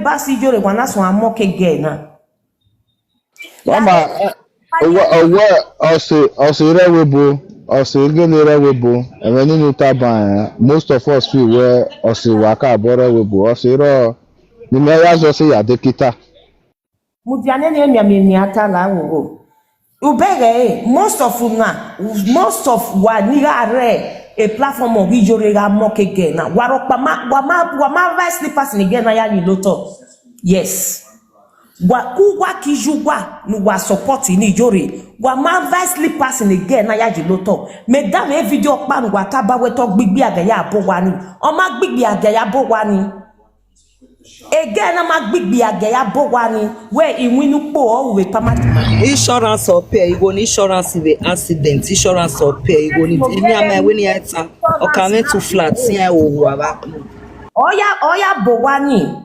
basi Iyore wana so amoke again na. Mama, also rewebo, also again rewebo, and when you taban, most of us feel where also waka borewebo, also the mayors also ya dekita. Mudiane ne mi atala wo. Ubere most of wani are a platform of Iyore ga moke again na. Wama vice slippers ni again na ya ni loto. Yes. Wa kijugwa nu wa support ni Iyore wa ma vice slippers ni again na ya jiloto madam e video pa nu wa taba we to gbigbi agaya abo wa ni o ma gbigbi agaya abo wa ni again na ma gbigbi agaya abo wa ni we iwinu po o we permanent insurance or pay you ni insurance be accident insurance or pay you ni emi ama we ni eta o ka me to flat si e owu aba oya bo wa ni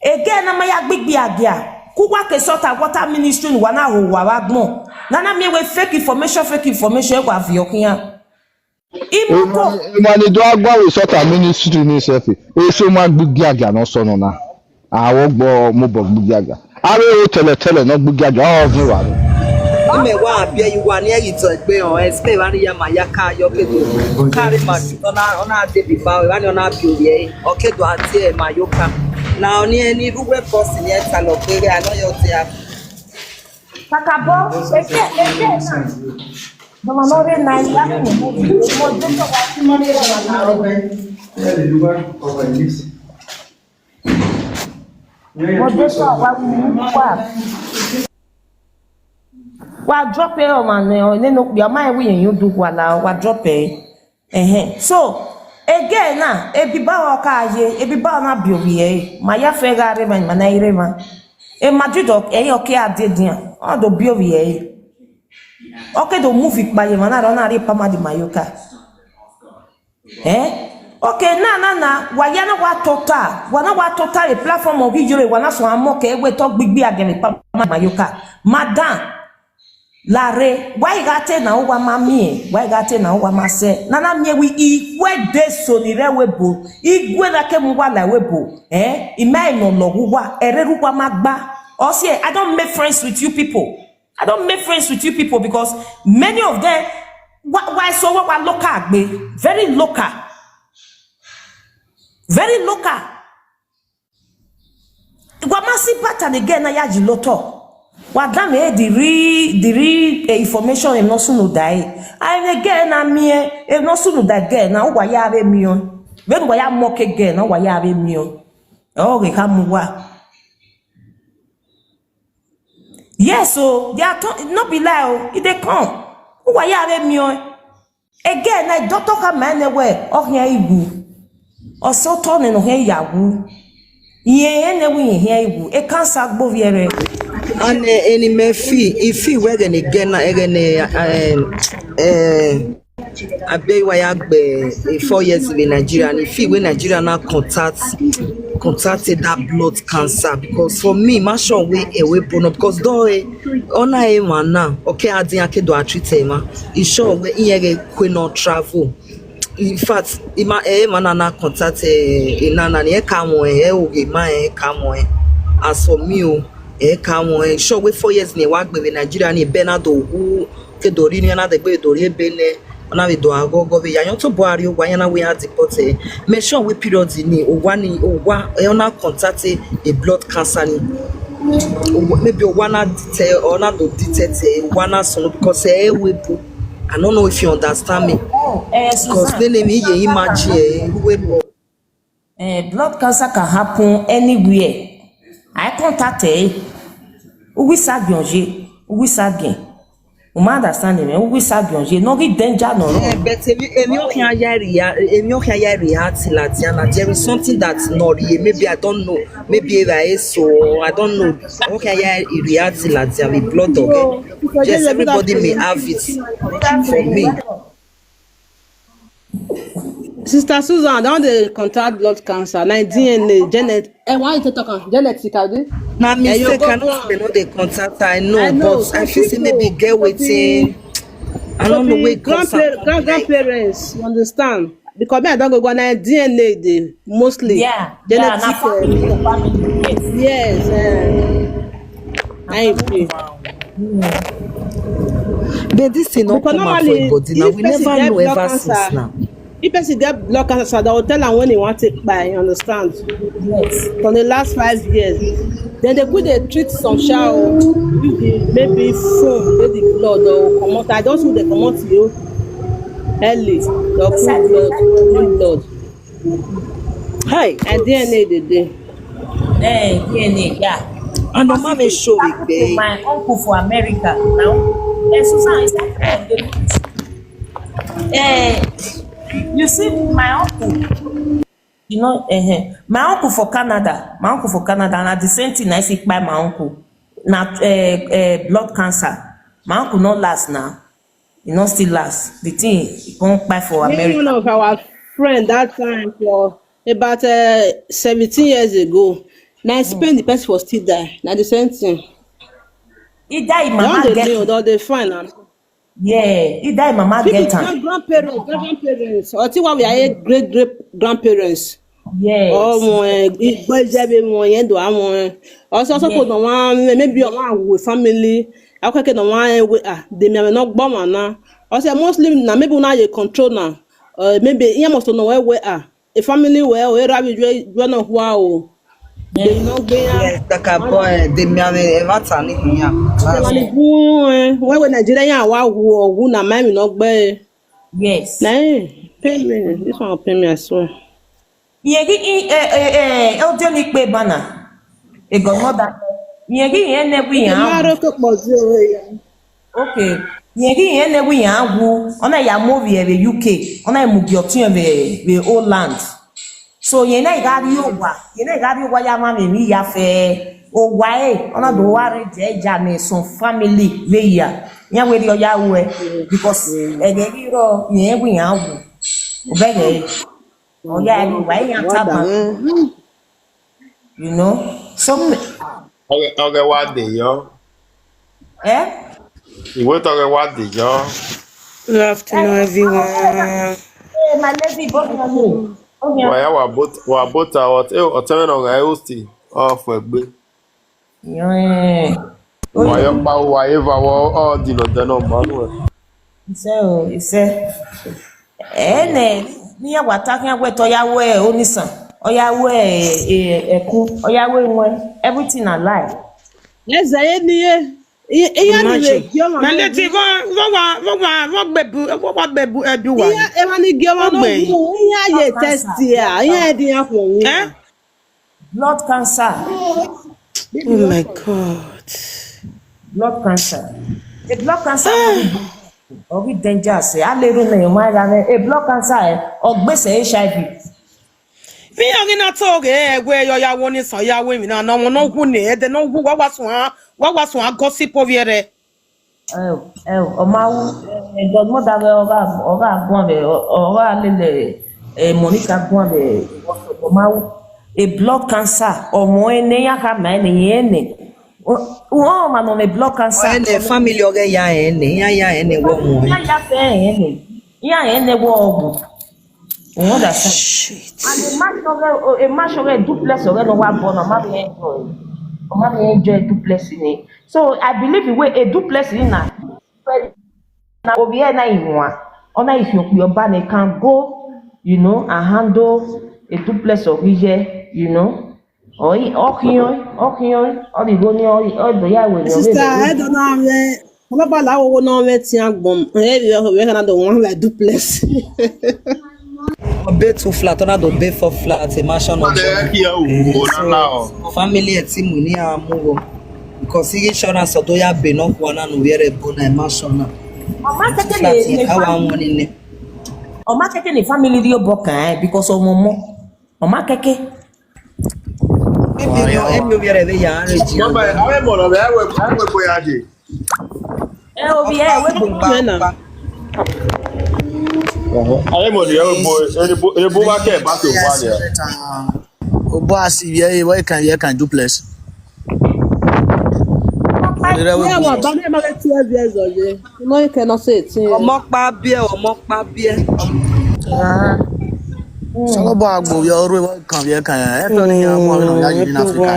again na ma ya gbigbi agaya kuwa ke sota water ministry ni wana ho wa wagbon nana mi we fake information e kwa fi okian imuko Mani do agba we sota ministry ni self e so ma gbigbi aga no so no na awo gbo mo bo gbigbi aga are o tele no gbigbi aga o fi wa me wa abia you wa ni eyi to pe on explain wa ni ya ma ya ka yo kedo carry ma ona de bi ba wa ni ona bi oye o kedo ati e ma yo ka na oni eni ruwe boss ni e ta lo pere ano yo ti a kakabo eke na no no re na ya mo de to wa ti mo re wa drop it o man no ya ma we yen do wa drop it so again na ebiba o ka ye ebiba na bi owie ma ya fe ga re ma na ire ma e Madrid o ke adedian o do bi owie o ke do movie pa ye ma na re pa ma di mayoka okay na wa ya na wa total a platform of Iyore wa na so amoke we to gbigbi agere pa mayoka madam lare why gate na uwa mami why gate na uwa mase nana mie wi igwe de so ni rewebo igwe na ke mu wala webo ime no loguwa ereruwa magba osie I don't make friends with you people because many of them why so wa local agbe very local igwa masi pattern again na ya jiloto Wadam the real information e no sunu dai. And again na me e no sunu da again na wa ya be mi on. When wa ya mock again na wa ya be mi on. Oh we come wa. Yes so they are not be lie it dey come. Wa ya be mi on. Again na doctor ka man we o hia igu. O so to ne no hia yawu. Ye ne wi hia igu. E cancer gbo viere. And any me fee if you were then again I be why agbe 4 years in Nigeria and if you when Nigeria now contacted that blood cancer because for me my sure way away bono because do ona e man now okay I didn't do a treat ma e sure we in not travel in fact ima man na contact nana e come e o ge ma e come as for me come sure we 4 years ni wa gbe Nigeria ni Bernardo hu ke dori ni na de gbe dori ebele ona we do agogo be yan to Buhari o wa yan na we had deport me sure we period ni o wa ona contact a blood cancer ni maybe o wa na detail or na do detect one na so because we I don't know if you understand me because the name ye imagine we blood cancer can happen anywhere. I contacted we sagionje we sagien o ma understand me we sagionje no get danger no but emi o kan ya react latiana there is something that no maybe I don't know maybe so I don't know okay ya react latiana with blood of just everybody may have it for me. Sister Susan, don't they contact blood cancer? Like DNA, genetic. And why you talking genetic? Now, me cannot they contact. I know, but I feel maybe get waiting. I don't know where grandparents. You understand? Because I don't go on DNA. They mostly genetic. Yes, I pay. But this thing not Because come out for normally, a body now. if We person never get know blood ever since cancer, now. if person get blood cancer, they will tell them when they want to buy. You understand? Yes. For the last 5 years, then they could they treat some shower with the maybe foam, with the blood or come out. I don't know they come out you early. They'll put blood, clean blood, Hi, and God. DNA they do. DNA, yeah. And no Because man it may did show it, happen to babe. my uncle for America now. Susan, is that you see, my uncle, my uncle for Canada, and at the same thing, I see by my uncle, now blood cancer. My uncle not last now, he not still last. The thing, he won't buy for Me, one America. of our friend that time for about 17 years ago. Now Spain the person was still there. Now the same thing. He die, They on mama the get, nail, they fine am. yeah, he die, mama Fit get with him. grandparents, or think what we are great grandparents. Yes, Ọmọ ìgbọ́ ìjẹ́bi wọn yẹn dùn àwọn ọsọ pò yes, nà wọn maybe ọmọ àwòrán family akẹ́kẹ́ nà wọn dèmi àmì náà gbọ́ wọn náà ọsẹ mostly na maybe una yẹ control na maybe ìyẹn mọ̀sọ̀ nà wẹ́ wẹ́ a family wẹ́ o ẹ̀rọ àbí ìjọ náà wá o dèmi náà gbé yá Yes, like a boy, the man ever turn it here. ìjọba ní fún wẹ́wẹ́ nàìjíríà yẹn àwa wù ọ̀hún nà máìmì náà gbẹ́ yes. náà pay me this one pay me as well. Ọjọ́ ní pé bana ìgọ̀nmọ́dà yẹn kí yẹn nẹ́gbù yẹn á Maro kò pọ̀ sí òwe yẹn. ok yẹn kí yẹn nẹ́gbù yẹn á wú ọ̀nà yà mọ́ọ̀vì ẹ̀ bẹ̀ UK ọ̀nà ìmùgì ọ̀tún ẹ̀ bẹ̀ Holland so yẹn náà ìgárí yóò wá yà má mi ní ìyá fẹ́ o wá ẹ̀ ọ̀nà tó wá rẹ̀ jẹ́ ìjà ní some family lè yà yẹn wẹ́ẹ́ di ọ̀yà wú ẹ̀ because ẹ̀gẹ́ rírọ̀ yẹn wù yẹn á wù ọ̀bẹ̀ yẹn. Oh yeah, why you tap you know? So Okay, what day, yo? You wait okay, what day, yo? Good afternoon, everyone. Hey, my lady, both of you. Oh yeah. Why wa both out? O tell me no guy host off egbe. Yeah. Why you pa wa eva wa all di no de no manu. Iṣẹ́. Ní yàwá tákín àwẹ̀tọ̀ ọ̀yáwó ẹ̀ onísàn ọ̀yáwó ẹ̀ ẹ̀kú ọ̀yáwó ìwọ̀n everything alive. Ẹ̀sẹ̀ yẹn ni iye nìyẹn kí ọmọ na leti wọ́n gbẹ̀bù ẹ̀dùn wà. iye ẹ̀ma ni kí ọmọ náà wù iye ayé tẹ́sítì ẹ̀ iye ẹ̀dín yẹn kò wù. Blood cancer. Oh my God. Blood cancer. The blood cancer orí dangerous ẹ̀ á lè rún ẹ̀yàn máa ra ẹ̀ blood cancer ẹ̀ ọ̀gbẹ́sẹ̀ HIV. Bí ọ̀gá náà tó rẹ̀ ẹ̀wẹ̀ yọ̀yàwó ní sọ̀yàwó mi náà wọn náà hù ní ẹ̀dẹ̀ náà hù wọ́n wá sùn àgọ́sí pọ̀vì rẹ̀. Ọmọ awú ẹ̀dọ̀gbọ́dà rẹ̀ ọ̀rọ̀ àgbọ̀n rẹ̀ ọ̀rọ̀ àlelẹ̀ Monica gbọ̀n rẹ̀ ọmọ awú a blood cancer ọmọ ẹni yàrá mà ẹni yẹn ẹni. Wọ́n máa nọ ní blood cancer. Ene family oge ya ene wo mo. Ya fẹ́ ẹni wọ ọ̀gùn. Wọ́n dà sá. And a match ọ̀rẹ́ duplex ọ̀rẹ́ lọ wá bọ̀ náà ọmọ mi enjoy duplex ni. So I believe ìwé a duplex ni na obi ẹ̀ náà ìwọ̀n ọ̀nà ìfìyọ̀pì ọba ni can go and handle a duplex ọ̀rẹ́ Sister, I don't know. Ọlọ́pàá làwọn owó náà wẹ́ tí a gbọ̀n ẹ̀rí kan náà dọ̀ wọ́n wẹ̀ duplex. Be two flat ona do be four flat a mansion of family e ti mu ni amuwo because insurance odo ya be no kwa na no were bo na mansion na. Ọmọ kẹ́kẹ́ ni family rí ọbọ kàn án because ọmọ kẹ́kẹ́. Emi were be ya reji. Baba, awe mo no be we boya je. Obi we bo na. Awe mo de we bo wa ke ba to wa ni. Obo asi we can duplex. Yeah, well, but I'm not 12 years old. You know you cannot say it. Ọmọ pa bie. Salobo agbo ya oru wa kan ye kan ya. E to ni ya mo no ya yi na Africa.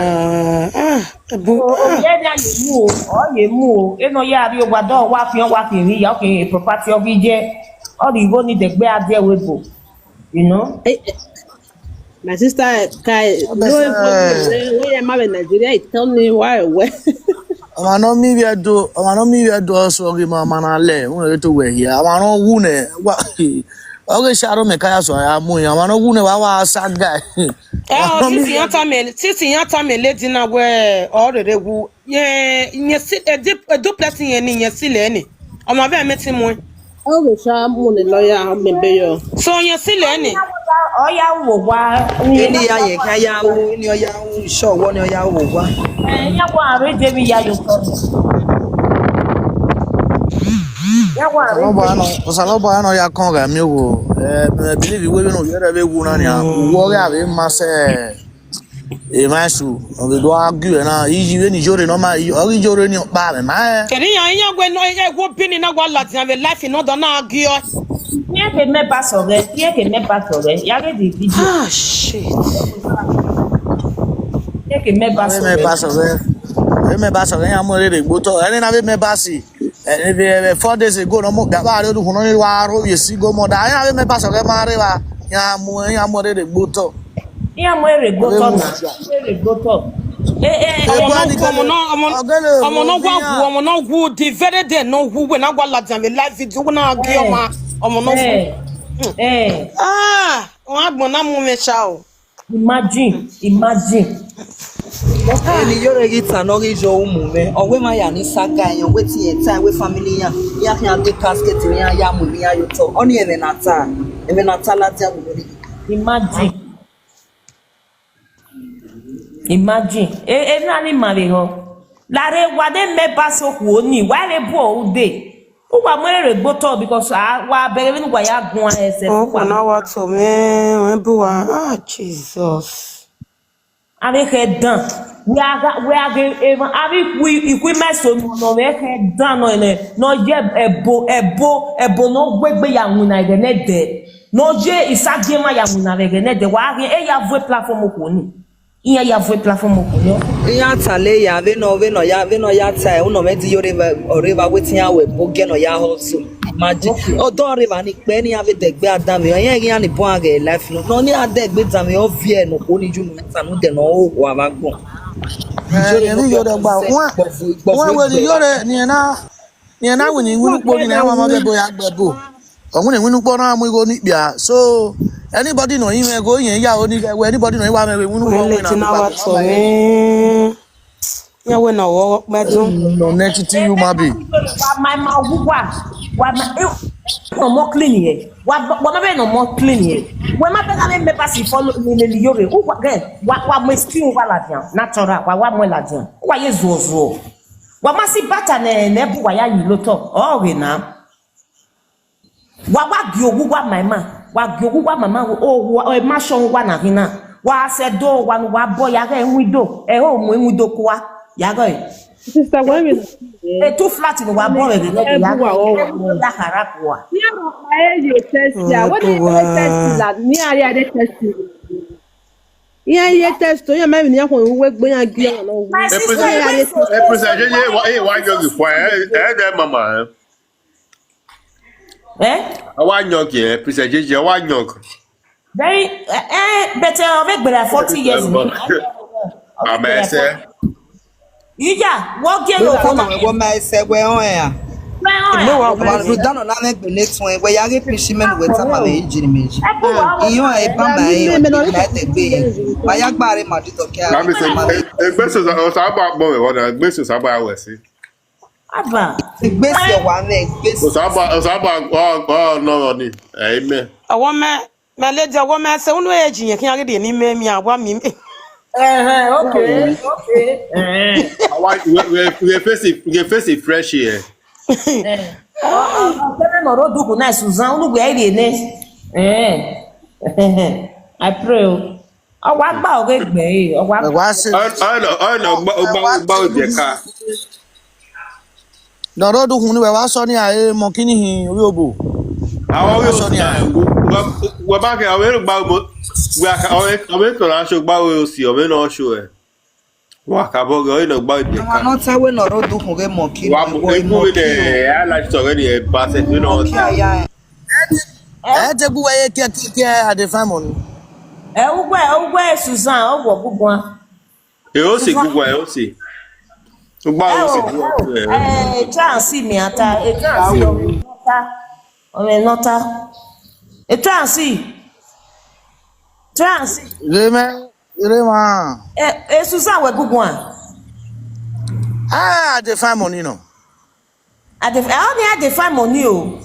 Obienya yemu o yemu eno ya ri ogwado wa fi wa kiri ya okay property of ije all the go need the gbe ade webo you know. My sister Kai, no when I'm in Nigeria, he tell me why. Ama no mi we do so ri ma na le. Won to we here. Ama no wu ne wa. Oge sharo me kaya so ya mu ya. Ama no wu ne wa saga. Titi yan ta me lady na we orere wu. Ye si do blessing ye ni ye si le ni. Omo be me ti mu. Oge sha mu ne lawyer me be yo. So ye si le ni. Oya wo wa Ni ya ye kan ya wo ni oya wo show wo ni oya wo wa. ya wa are je bi ya yo so. Ya wa are. Salobo ano ya kan ga mi wo. Believe we no ye be wu na ni a. Wo ga be ma se. E ma su. O be do argue na. Yi we ni jore no ma. O ri jore ni pa me ma. Keri yan gwe no e go pini na gwa lati na be life no do na agi o. Tiens que me passe au reste, tiens que me passe au reste. Il y a des vidéos. Ah shit. Tiens que me passe au reste. Me pass on ya mo re gboto. Eni na be me pass. 4 days ago no mo ga ba re du kuno ni wa ro ye si go mo da. Ya be me pass o re ma re wa. Ya mo re gboto. Ya mo re gboto na. Re gboto. Ọmọ no gu the very day no gu we na gwa lati na be life video na agi o ma. Ọmọ no gu. Wọ́n agbon na mu me sha o. Imagine. Ni yore gita no ri jo umu me. Owe ma ya ni saga yan wetin e time we family yan. Ya kan de casket ni ya mu ni ayo to. Oni eme na ta. Eme na ta lati amu ni. Imagine. Na ni mare ho. La re wa de me paso ku oni. Wa re bo o de. O wa mo re gboto because wa bere ni wa ya gun ese. Oh, na wa to me, Ebuwa. Ah, Jesus. Avec les dents. We are even avec we meso no we head down no je ebo no gbegbe ya nwuna ide ne de. No je isage ma ya nwuna ide ne de. Wa e ya vo platform ko ni. Iya ya vo platform ko ni. Ya tale ya ve no ya ta uno me di yore oreva wetin ya we bo ge no ya hustle. Imagine odo river ni pe ni ave degbe adam yan ni bon age life no ni adegbe dam yo vie no ko ni ju no ta no de no o wa ba gbon. Ni yore gba won we ni yore ni na we ni winu po ni na wa ma be bo ya gbebo. Ohun ni winu po na mu go ni bia. So anybody no yin go yin ya oni we anybody no wa me we winu po na wa to me. Ya we na wo medun. No next you ma be. My mouth wa no more clean here. Wa ma be no more clean here. We ma be na me pass follow ni yore. Wa mo skin wa la dian. Natural wa mo la dian. Wa ye zuo. Wa ma si bata ne bu wa ya yi loto. O re na. Wa gi ogugwa my man. Wa gi ogugwa mama o ma shon wa na hina. Wa se do wa bo ya ga enwido. O mo enwido kwa. Ya go. Sister, when we too flat in wa bo re le ya. Da harapwa. Yeah, I test ya. What do you test that? Me I dey test. Yeah, test. You ma ni akon we gbe yan gi on. President jeje wa yo kwa de mama. Wa nyok ye president jeje wa nyok. Very better avec 40 years. Amese. Ija, wo ge lo ko na we ma ese we on ya. No wa do dano na me gbe next one we ya ge prishment we ta ma be jiri meji. Iyo e ba ma e na te gbe. Wa ya gbare ma dito ke a. Egbe so sa ba gbo we wona egbe so sa ba we si. Aba. Egbe se wa na egbe so sa ba no ni. Amen. Awo me lady awo me se unu e jinye kin age de ni me mi awa mi. Okay. We face it fresh here. No ro duku na Susan unu gbe ire ne. I pray. O wa gba o ge gbe o wa se. Gba je ka. No ro duku ni we wa so ni aye mo kini hin ori obo. Àwọn we so ni Wa ba ke o gba mo. Wa ka o me to la show gba o si o me no show e. Wa ka bo go ino gba ibi No, ka. not I will not do who monkey. Wa mo e ku de I like to already e ba se we no. Yeah. Ebuwa ye ke at the family. Ugwe Susan, ogwo gugwa. E o si gugwa e o si. Gba o si gugwa. Chance mi ata, chance o me nota. Chance. Rema. Susan we gugwa. Ah, at the family no. I only had the find money o.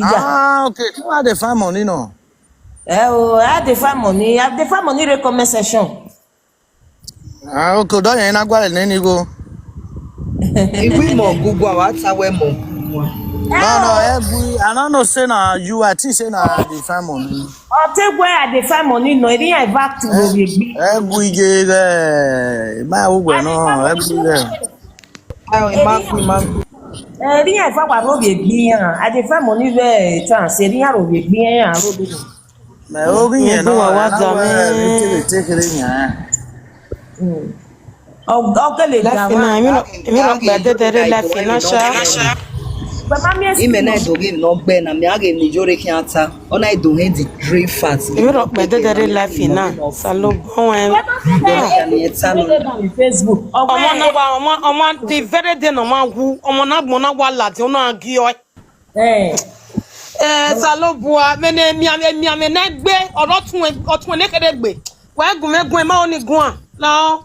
Ah, okay. You at the family no. I had the find money. I have the find money recommend session. Ah, okay. Don't you na gwa le go. If mo gugwa wa ta we mo. No, I don't know say na you I think say na the family. I'll take where I dey find money no, it ain't back to where we be. Ebu je ma ugwe no, ebu je. Ayo man. It ain't back where we be. I dey find money where chance. It ain't where we be. I road. Me ogun yen no, Ebuwa wa da me. take it nya. Okay, les La gars. fina, mi ro gbe de la fina sha. Ime na do game no gbe na me age ni jore ki ata. Ona do he di dre fat. Mi ro gbe de la fina. Salo bon en. Facebook. Ọmọ na wa ọmọ the very day no ma wu. Ọmọ na gbon na wa lati ona agi o. Salobua mene mi na gbe ọ̀tún ne kede gbe. Wa gun megun e ma oni gun an. No.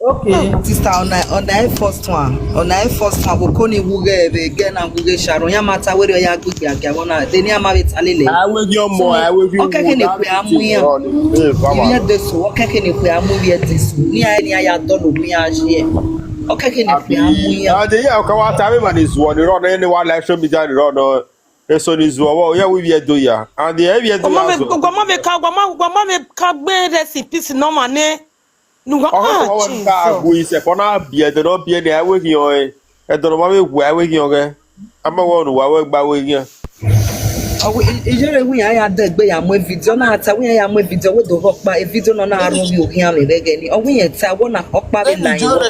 Okay. Sister on the first one we koni wuge be gen and wuge sharon ya mata we ya gbigbe agawona de ni ama betalele Awe gi omo, awe gi. o keke ni pe amu ya iye deso o keke ni pe amu ye deso ni aya do lo mi aje o keke ni pe amu ya Ah, de ya ka wa ta me man is one run any one live show me down the road no. Eso ni zuwa wo ya we be do ya. And the we do ya. Goma me ka gbe recipe si no ma ne. Nuga Oh, ka bu ise kona bie de no bie de awe gi o e. E do no ma me wu awe gi o ge. Ama wo no wa we gba we gi. o ijere hu ya de gbe ya mo video na ata hu ya mo video we do hopa e video no na aru bi o hian le ge ni o hu yen ta wo na hopa be line iyo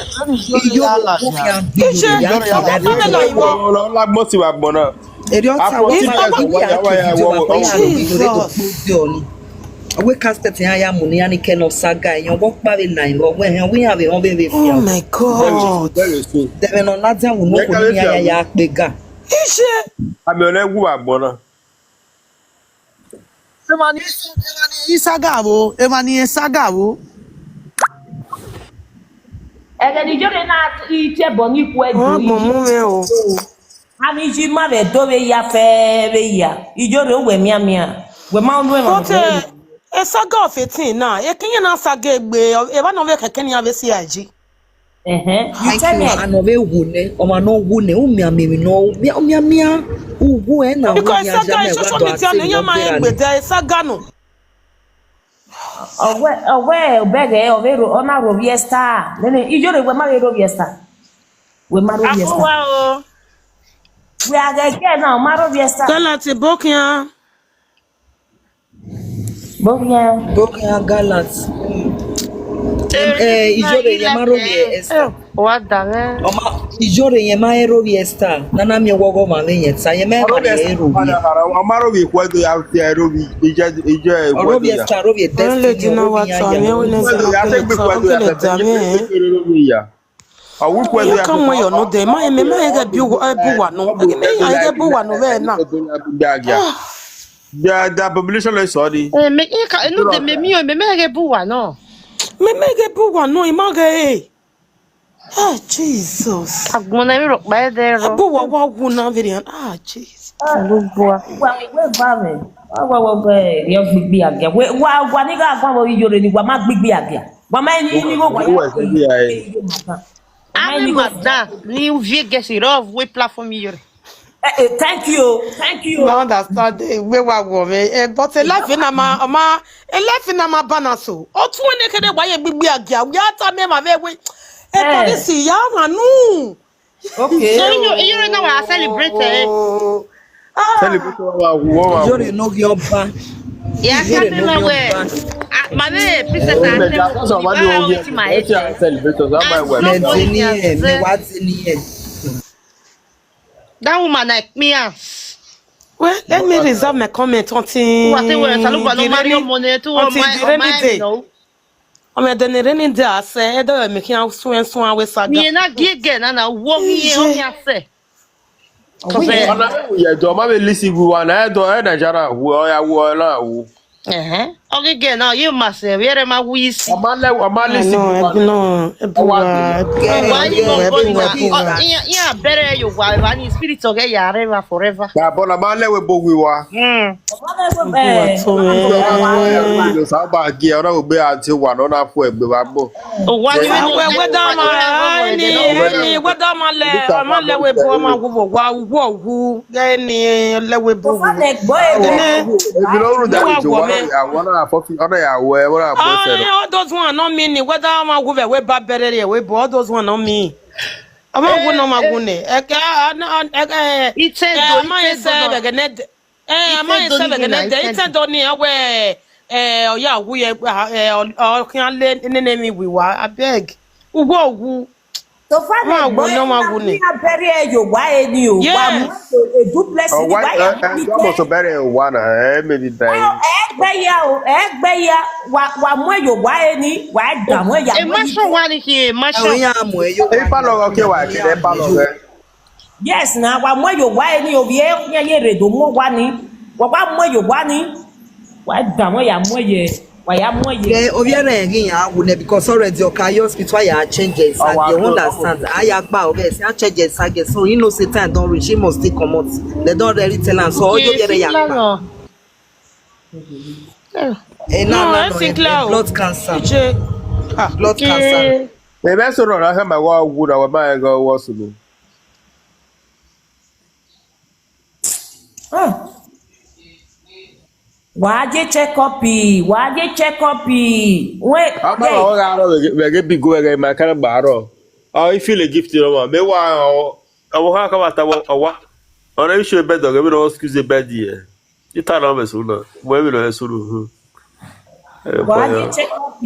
o hian bi ya Lo la mo ti wa gbona. eri o ta wo ya we casket ya mu ni ani ken of saga yan wo pa be line lo we yan we have won be be Oh my god. Very soon. de no ladia wo no ko ni ya pe ga Ise. Ami ole gu wa gbona. Emani saga wo. Egedi jore na ite boni ku edu. Wọ́n gbọ̀n mú mi o. Ani ji ma be do be ya fe be ya. Ijore we mia. We ma nwe ma. But saga of 18 na. E kinye na saga egbe e ba no be keke ni ave si aji. You tell me. anobe wune o ma no wune o mi amemi no mi ugu e na Because saga is social media na yan ma egbe de saga no. Owe obege overo ona robiesta. Nene ijore we ma robiesta. We ma robiesta. Afuwa o. We are again now ma robiesta. Kala ti bokian. Bokia. galat ijore ye ma robi esta Wa da me. o ma ijore ye ma robi esta nana mi wogo ma le yen ta ye me ma le robi Amaro bi kwa do ya ti robi ije robi esta robi Wọ́n lè destiny dín wa ta mi ó lè dín ya. Awu kwa do ya. Come when you know them. My get Ebuwa no. I get Ebuwa no we na. The population is sorry. Me ka no de me mi o me me Ebuwa no. Me get Ebuwa no image. Ah Jesus. Agbon na mi ro pa de ro. Ebuwa wa wu na very. Ah Jesus. Ebuwa. We ba me. Wa be yo gbigbi agia. Wa ni ga gba mo ijore ni wa ma gbigbi agia. Wa ma ni go wa. Ami madan ni vie gesirov we platform Iyore. Thank you. I understand we wa wo me. But life na ma banaso. O tun ne kede wa ye gbigbi agia. We ata me ma we. Policy ya manu. Okay. So Iyore na wa celebrate Celebrate wa ijore no gi oba Yeah, Iyore something no like mi where. oba. My princess, Oh, I me say, just so you many buy years. with my Let's head. celebrate. So my And wife. Me somebody deni has e, me said, wa deni e. that woman like me, Well, let me reserve my comment who I say, well, until Saluba no the marry your rainy, money to until the on rainy my, you day. know. I mean, the rainy day, I say, I don't make you swim with saga. Me na gege na na wo me o me Eje. ase. Cause We Ona me we do ma be lisi bu wa na do e na jara wu o ya wu na wu. o gege na you must say where ma wisi. O ma I lisi know, bu wa na. no, O wa de Ebuwa, ya. O Ge wa o ni ye mo o body ye Ebuwa, na o Ebuwa. ya bere you wa ni spirit o ge ya reva forever. Ka bo na ma le we bo wi wa. Ebuwa to So wa bo e ru mi me. do sa ba gi e ona go be anti wa no na fu egbe wa gbo. O wa ni we Ah, no well, get whether wa ni we go mo de no go any, get. whether Ibi ka I'm fa a mo lewe se bo, I'm a ere. woo, any lewe bo. Ah Then, wo e bi no ru me da ni wa jo wa na woman. ya wa na afo fi ona ya wo e wa na bo se no. All those one not mean whether I'm a woo, we bad better, we bo, all those one not me. I'm a woo, no, my goodness. My say, No. again, my Ite do say, ni na again, it's a ite. donny away. Oh, yeah, we can't let in enemy we were. I beg. Woo. so far Ma the boy wo no ma wo we ni. are very you why any you wa mu Yes. a duplex Oh ni why why am e ni do mo so bere wa na e me bi dai. egbe ya wa mu you why any why da mu ya E mu ma yi so wa ni ki ma o so. ya mo e yo E wa pa ni lo o ke ya mo wa ni ke ya e pa mo e lo yo. ge. yes na wa mu you why any obi e nya ye redo mu wa ni wa mu you why ni wa da mu ya mu ye wa ya mu ye Ge obiara egin ya wu ne because already o ka hospital ya change Oh sag wa you ke o mo. understand. Aya gba o be say change sag so you know say time don reach he must take comot. They don already tell am so ojo Okay, biere ya Sinclair gba. no. Na No, na I no think lao. blood cancer. Ije. Ah. Blood cancer. Okay. E be so no na ha ma wa wu na wa ma go wo so no. wa je check up we Ama ma dey wa ga ro we ge bi go ge ma kan ba ro. Oh if you le gift no ma me wa o ha ka ba ta wo wa. Ona isho be do ge bi no excuse be di e. Ita na me so no. Mo e bi no so no. E ko wa je ya. check up i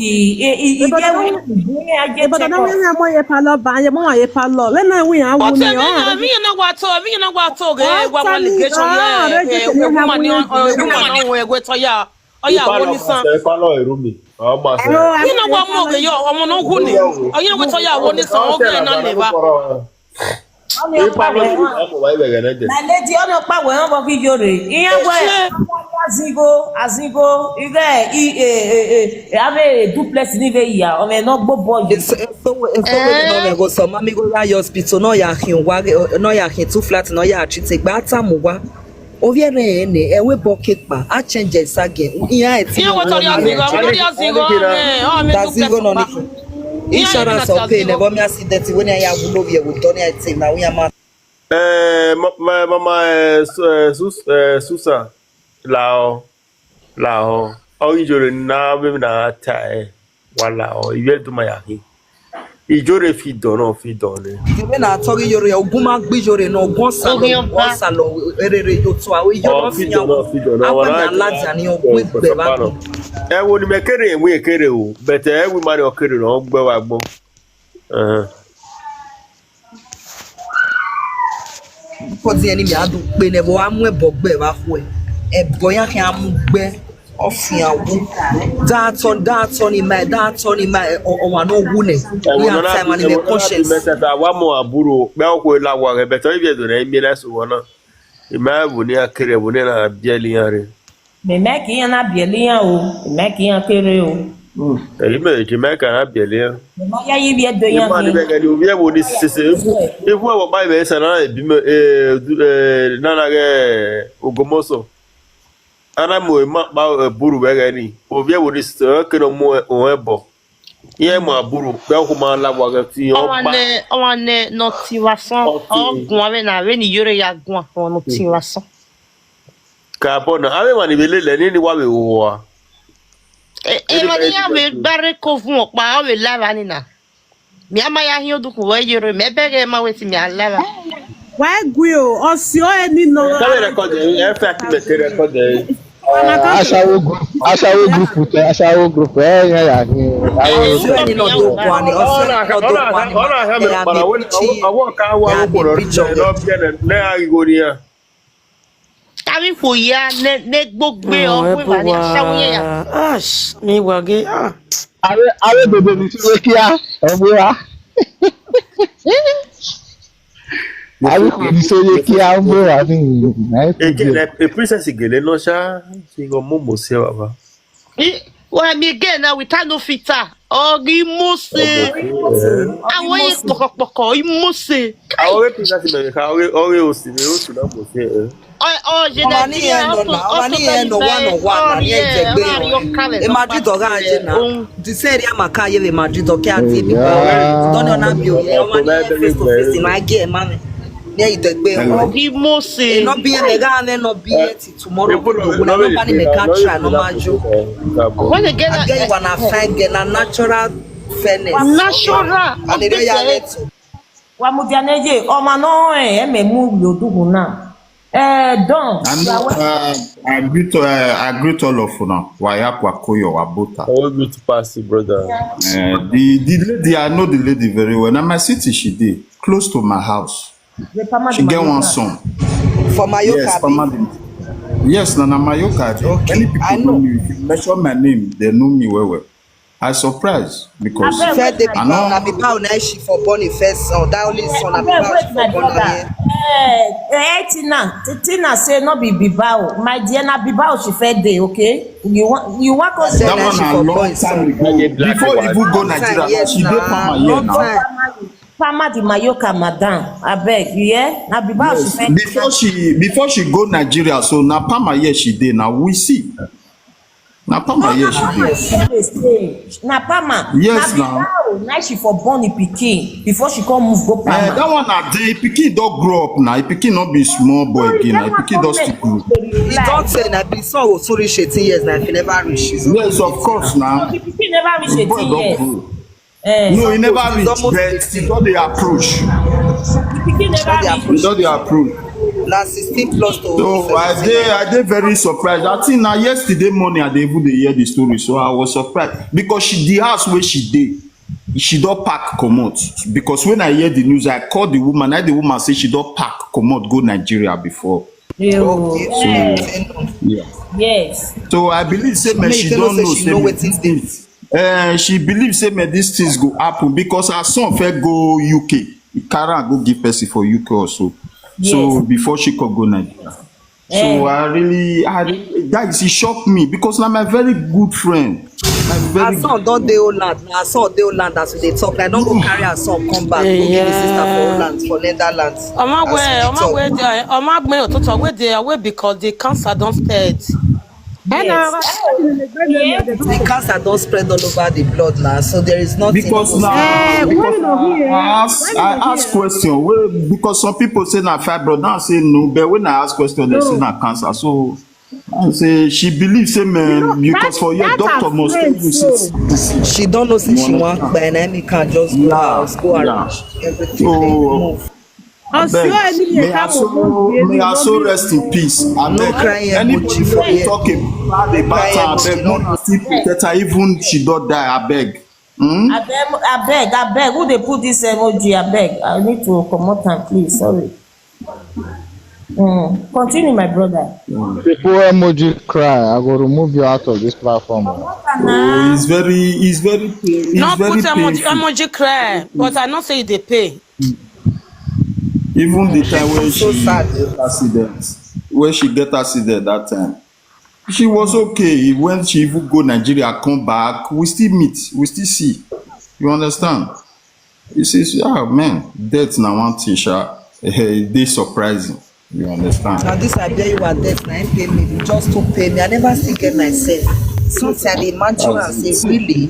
But je I we don't. je But I check don't up really want your palo. Buy your mama your palo. When I win, I What win. me Oh, na wato what one Charlie? allegation Ah, yeah. they just A me have woman win. a woman on we go to ya. Oh yeah, Ipa won lo ni ma san. se pa lo eru mi. O ma se. No, I Me want na your wa mo palo. ge yo omo no hu Mo ni. yo wo. Oh yeah, we to ya won ni san O o se ge la na na ko leva. poro. on your Ipa lo power ni ma mo wa be ge na je. my lady on your power on bo video re iyan we Ije. azigo ige ave duplex ni ve ya o me no gbo boy So we no me go so mami go ya hospital no ya hin wa no ya hin two flat no ya treat gba tamu wa. Obiara ene e we bucket pa a change sag iya eti Iya mo we to ya won ni zigo, e we to ya zigo me. Oh me that duplex zero no pa. niki. Iya even Insurance at ya of pay zigo. never me accident when ya wulo bi e wo don ya team na we ma Mama Susa lao o ijore na be na ta e wala o ibe do ma ya hi ijore fi don ni we na tori yore ogun ma gbe yore na ogun Omi ọba. salon erere yo to awe yore o o fi yan fi don na agba mi wala alaja ni ogun igbe ba no e wo ni me kere enwe ekere o but e wi ma ni o kere no gbe wa gbo ko di eni mi adu pe ne bo amu ebo gbe ba fu ebo yan kan amu gbe ofin awu that on my o wa no wu ne e ni wo no na time bi and e me wo no na bi conscience meta wa mo aburo be o ko la wa re but o ibe do na mi na so wona ima bu ni akere bu ni na bieli yare me me ki yan na bieli yan o me ki yan kere o Elime Jamaica na biele. me ma ya yi bi do yan Ima ni hin bega ni obi e wo ni sese efu e wo ba be se na ebi me na na ge ogomoso. Ana mo ma ba buru bega ni. Obi e wo ni sese ke no mo o ebo. Ye mo aburu be ko ma la wa ga ti o ba. On ne motivation. Oh, gun na we ni yore ya gun on motivation. Ka bona ave ma ni bele le ni wa be wo wa. E ma ni ya we bare ko fun opa o we lava ni na. Mi ama ya hin odukun we yore me bege ma we ti mi alava. Why go? Or see any no. Ka le record e fa ki me te record e. Aṣawo group ya ni. ọsẹ ni no do kwani ọsẹ no do kwani Para when awo ka wa wo no bien na agonia. Tawi fo ya ne gbogbe o we ba ni asawo ya. Ash, mi wage. Are bebe ni so kia. Ebuwa. Are ko ni so kia Ebuwa ni. E princess igele no sha ti go mo se baba. Wa mi again na without no filter. Ogi mose. Awon ye pokopoko imose. Awo princess me ka ore o si na mo se. Je na ni no one ni ejegbe. E Madrid oga anje na. Di seri amaka ye le Madrid oke ati bi. Don na bi o. E wa ni face to face na ge man. Ni ejegbe o. Ogi mose. No be e ga no be it tomorrow. No be me can try no majo. When again I wanna find get a natural fairness. Natural. And they ya let. Wa mudianeje o ma no me mu lodugun na. Don. I greet all of you now. Waya Kwakoyo Wabota. I want you to pass it, brother. The lady, I know the lady very well. Now my city she did close to my house. She get one son. For Mayoka. Yes, yes, Nana Mayoka. Okay, Many people know me. If you mention my name, they know me well. I surprised because I know na be bound na she for born first son. That only son na be bound for born here. Tina say no be Bibao. My dear na Bibao she fed day, okay? You want us that one a long time ago. Before even go Nigeria, she dey Pama here now. Pama di Mayoka madam. I beg you, yeah? Na Bibao she fed. Before she go Nigeria, so na Pama here she dey. Now we see. Na Pama yes she did. Na Pama. Yes now. Now she for born a pikin before she come move go Pama. That one na the pikin don grow up now. Pikin not be small boy again. Na pikin don still grow. He don't say na be so was only 18 years now. If he never reach. Yes, of course now. The pikin never reach 18 years. No, he never reach. But he don dey approach. The pikin never reach. He don dey approach. Na 16 plus to. So I dey very surprised. I think now yesterday morning I dey even dey hear the story, so I was surprised because the house where she dey, she don pack comot. Because when I hear the news, I call the woman. The woman say she don pack comot go Nigeria before. Okay. So, yeah. Yes. So I believe say me she don't know. She know wetin dey. She believes say me these things go happen because her son first go UK. He carry am go give person for UK also. Yes. So before she could go Nigeria. So I really guys, it shocked me because now my very good friend. Her son don dey Holland. Her son dey Holland as we dey talk. Like don't go carry her son come back. Go give his sister for Holland, for Netherlands. Where because the cancer don't spread. The cancer don't spread all over the blood now, so there is nothing. Because now, I ask question because some people say na fibroid, now say no, but when I ask question, they say na cancer. So I say she believes say man because for your doctor must tell you say she don't know say she want by and me can just go house, go around everything. So, may I so rest in peace. I beg anybody for talking about her, not protect her, even she don't die. I beg. I beg. Who they put this emoji? I beg. I need to come out and please. Sorry. Continue, my brother. Before emoji cry, I go remove you out of this platform. It's very not put emoji cry, but I not say they pay. Even the time when she get accident that time, she was okay. When she even go Nigeria, come back, we still meet, we still see. You understand? He says, "Ah man, death now one thing, they surprising." You understand? Now this idea you are death now pay me, just to pay me. I never see get myself. Something I imagine and say really.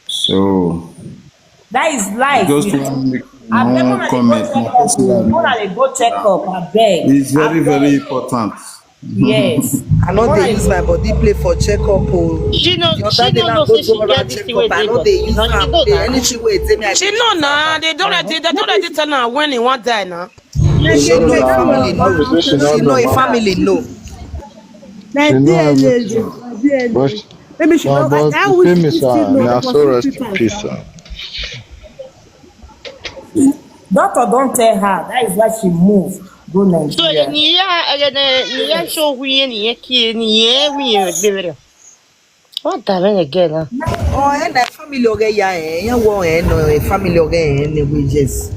So that is life. No comment. Go check up. I beg. It's very important. Yes. I know they use my body play for checkup. She know say she use anything way me. She know nah. They don't let it tell her when he want die now. She know family know. She know family know. na She know DNA everything. na DNA. But Maybe she no, know. but I the wish thing she is, still know now because so she rest fit in am peace. sha. Doctor don't tell her. That is why she moved go So Nigeria. ni ya show huye ni ya kie ni ye huye gbere. What the hell again? Huh? Oh, and a family okay, yeah, wo no family okay, any wages.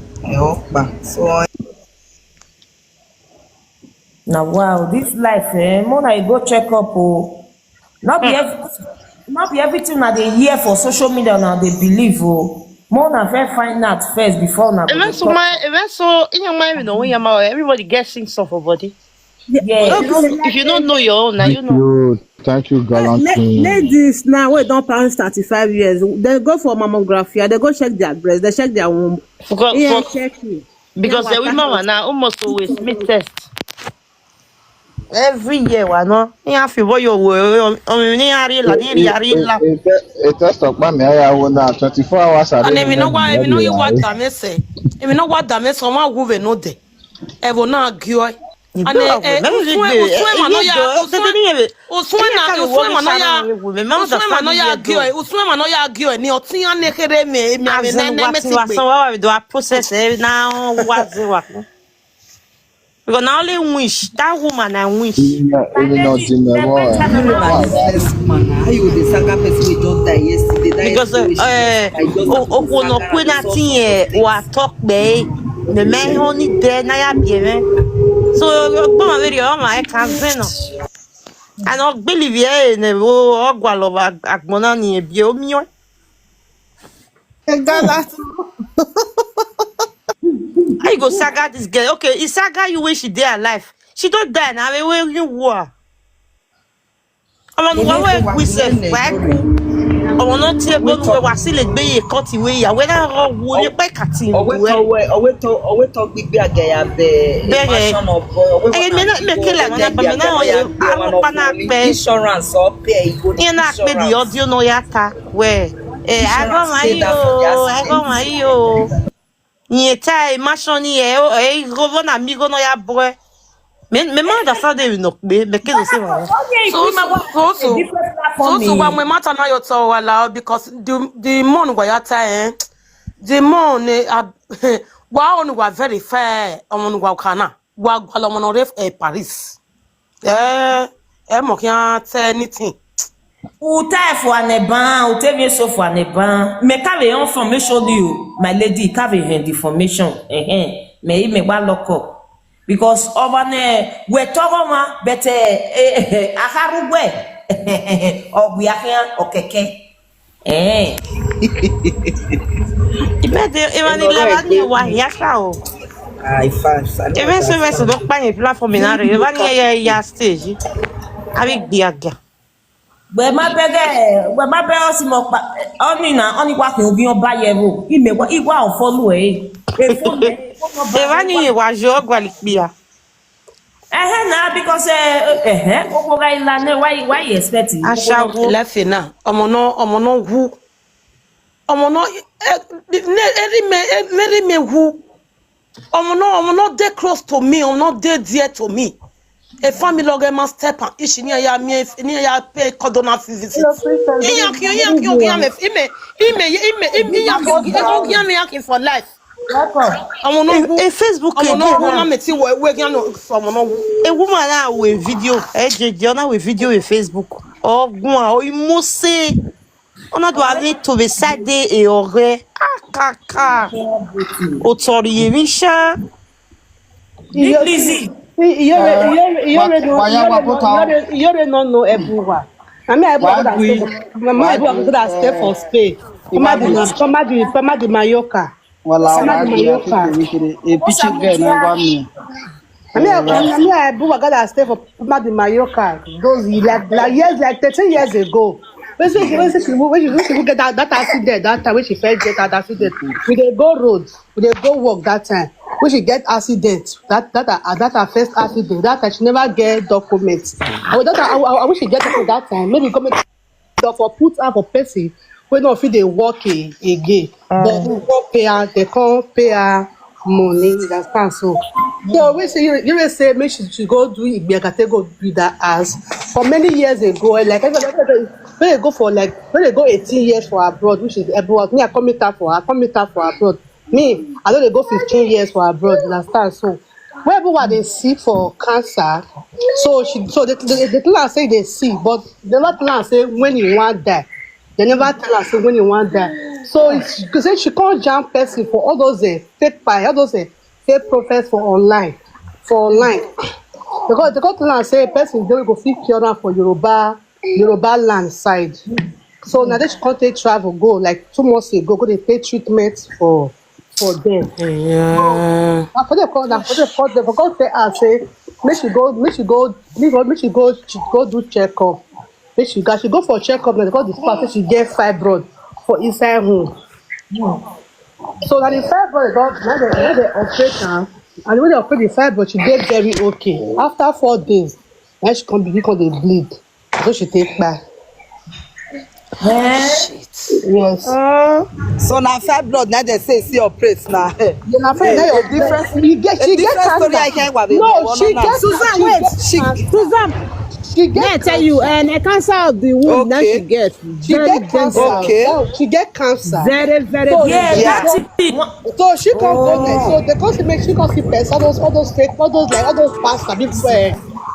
So Now wow, this life, more I go check up. Oh, not be every, not be everything that they hear for social media now they believe. Oh, more na first find out first before na go dey talk. Even so, in your mind, you know, when you're everybody gets things off your body. Yeah, Yeah, okay, If like you don't know your own, now you know. Thank you, gallant queen. ladies now wey don pass 35 years, they go for mammography, they go check their breast, they check their womb. Yeah, For check me. Yeah, because the water women are health. now almost always make test every year. Why not? You have to what you I mean, It just talk about me. I will now 24 hours a day. And if you know why, if you know you what Remember, damn say, if you know what damn say, someone who no de. Evo na gyo. you And go away. Let me be. uswe manoya Any kind of worry shadow with women. I uswe understand manoya here gyo. though. Uswe manoya gyo ni oti ane kere me As in ne what you are metigbe. so we do a process now what's it what? Because now only wish that woman I wish. my even not lady, in the the war. better na you now. na business woman. How you the saga person we just die yesterday? That Because yesterday she just I just have to the no saga and the kwena source of tinye wa things. talk be me me honey de na ya bien. So gbo ma very o ma e kan zeno. And I believe ye ne wo ogwalo agbona ni ebi omi o. Gala. How you go saga this girl? Okay, is saga you when she dey alive. She don't die now. Where you war? I'm on Maybe one for we what self. men Why Iyore. ku? I'm not We able to talk. was still be a cut away. Ya when I wo le pe katin duel. Owe to gbigbe agaya be a Bere. mansion of owe Eh wana me na me bigo kele owe mo na ba tegi me agaya na no ya gbe wana alo pa na ofun ni pe. insurance or pay go ni Ni na pe the insurance. audio no yata. Where? I go Insurance my pay that from the yo. I go accident. my yo. Ni tai mashoni go na mi go no ya boy. Me ma understand you no be me ke do say Ghana mama. for only So Ikrima so wa so a so different so platform. so when we matter now you tell allow because the mon wa yata the mon wa on wa very fair on wa kana wa gwalo mon ref Paris mo kan tell anything. Uta for an eban, utevie so for an eban. Me carry information you, my lady, carry information. Me wa lock up. Because over ne we togo ma bete akarugwe ogbiakian okeke. Ibede And Imani ore lava ni egbe wa mi. yasha o. I fast. I know Even se understand. do pa ni platform na re. Very Eva ni local ya people. stage. Abi gbiaga. We ma be osimo pa oni kwa ke obi oba yevo. Ime wa igwa o follow e. E phone oba Eva ni wa jo gwali kpia. na because okoga ilane why you expect it? Ashawo. Lefe na omo no hu omo no eri me hu omo no dey close to me, omo no dey dear to me. A family organ must step on ishi ni ya pay cordona visit. Hello, Princess. Good Iyan evening. ogian me yakin for life. Welcome. Omo no hu Facebook omo no again hu na na. me ti we gian no omo no hu. A woman na we video. Ejeje na we video we Facebook. Ogun a o imose. Ona do ali to be side e ore. Akaka. O tori yemi sha. Big Lizzy. Iyore no know Ebuwa. I mean, Ebuwa go that stay. Mama Ebuwa go that stay for Spain. Pama di Mallorca. Pama di Mallorca. Osa mutia. I mean, Ebuwa go that stay for Pama di Mallorca. Those like years, like 13 years ago. When she get that accident, that time when she first get that accident, we dey go road, we dey go work that time. When she get accident, that her first accident, that time she never get documents. I wish she get it that time. Maybe government for put her for person wey no fit dey work again. Then they can't pay her money. You understand so? So we say you say make she go do Ibiakate go do that as for many years ago, like when they go for like when they go 18 years for abroad, which is Ebuwa. Me, I come meet her for abroad. Me, I know they go 15 years for abroad, you understand? So where Ebuwa they see for cancer, so they tell her say they see, but they not tell her say when you want die. They never tell her say when you want die. So it's because say she can't jam person for all those fake pie, all those fake prophets for online. Because they got to learn say person they will go fit cure am for Yoruba land side. So now that she can't take travel go like 2 months ago, go they pay treatment for them. Yeah. Now for the because they are say make she go do checkup. She go for checkup now because the spot say she get fibroid for inside home. So now the fibroid now they operate am, and when they operate the fibroid, she get very okay. After 4 days, now she come begin come dey bleed. So she take back. Yes. So now fibroid now they say see operate now. Na fibroid now your different. She get story I cancer. hear about No, she get Susan, wait. Susan, she may I get tell you, and a cancer of the womb now she get she very get cancer. dangerous. Okay. Oh, she get cancer. Very, very So Yeah, dangerous. that's it. So she can't go there. So they can't make she can't see person, all those fake, all those pastors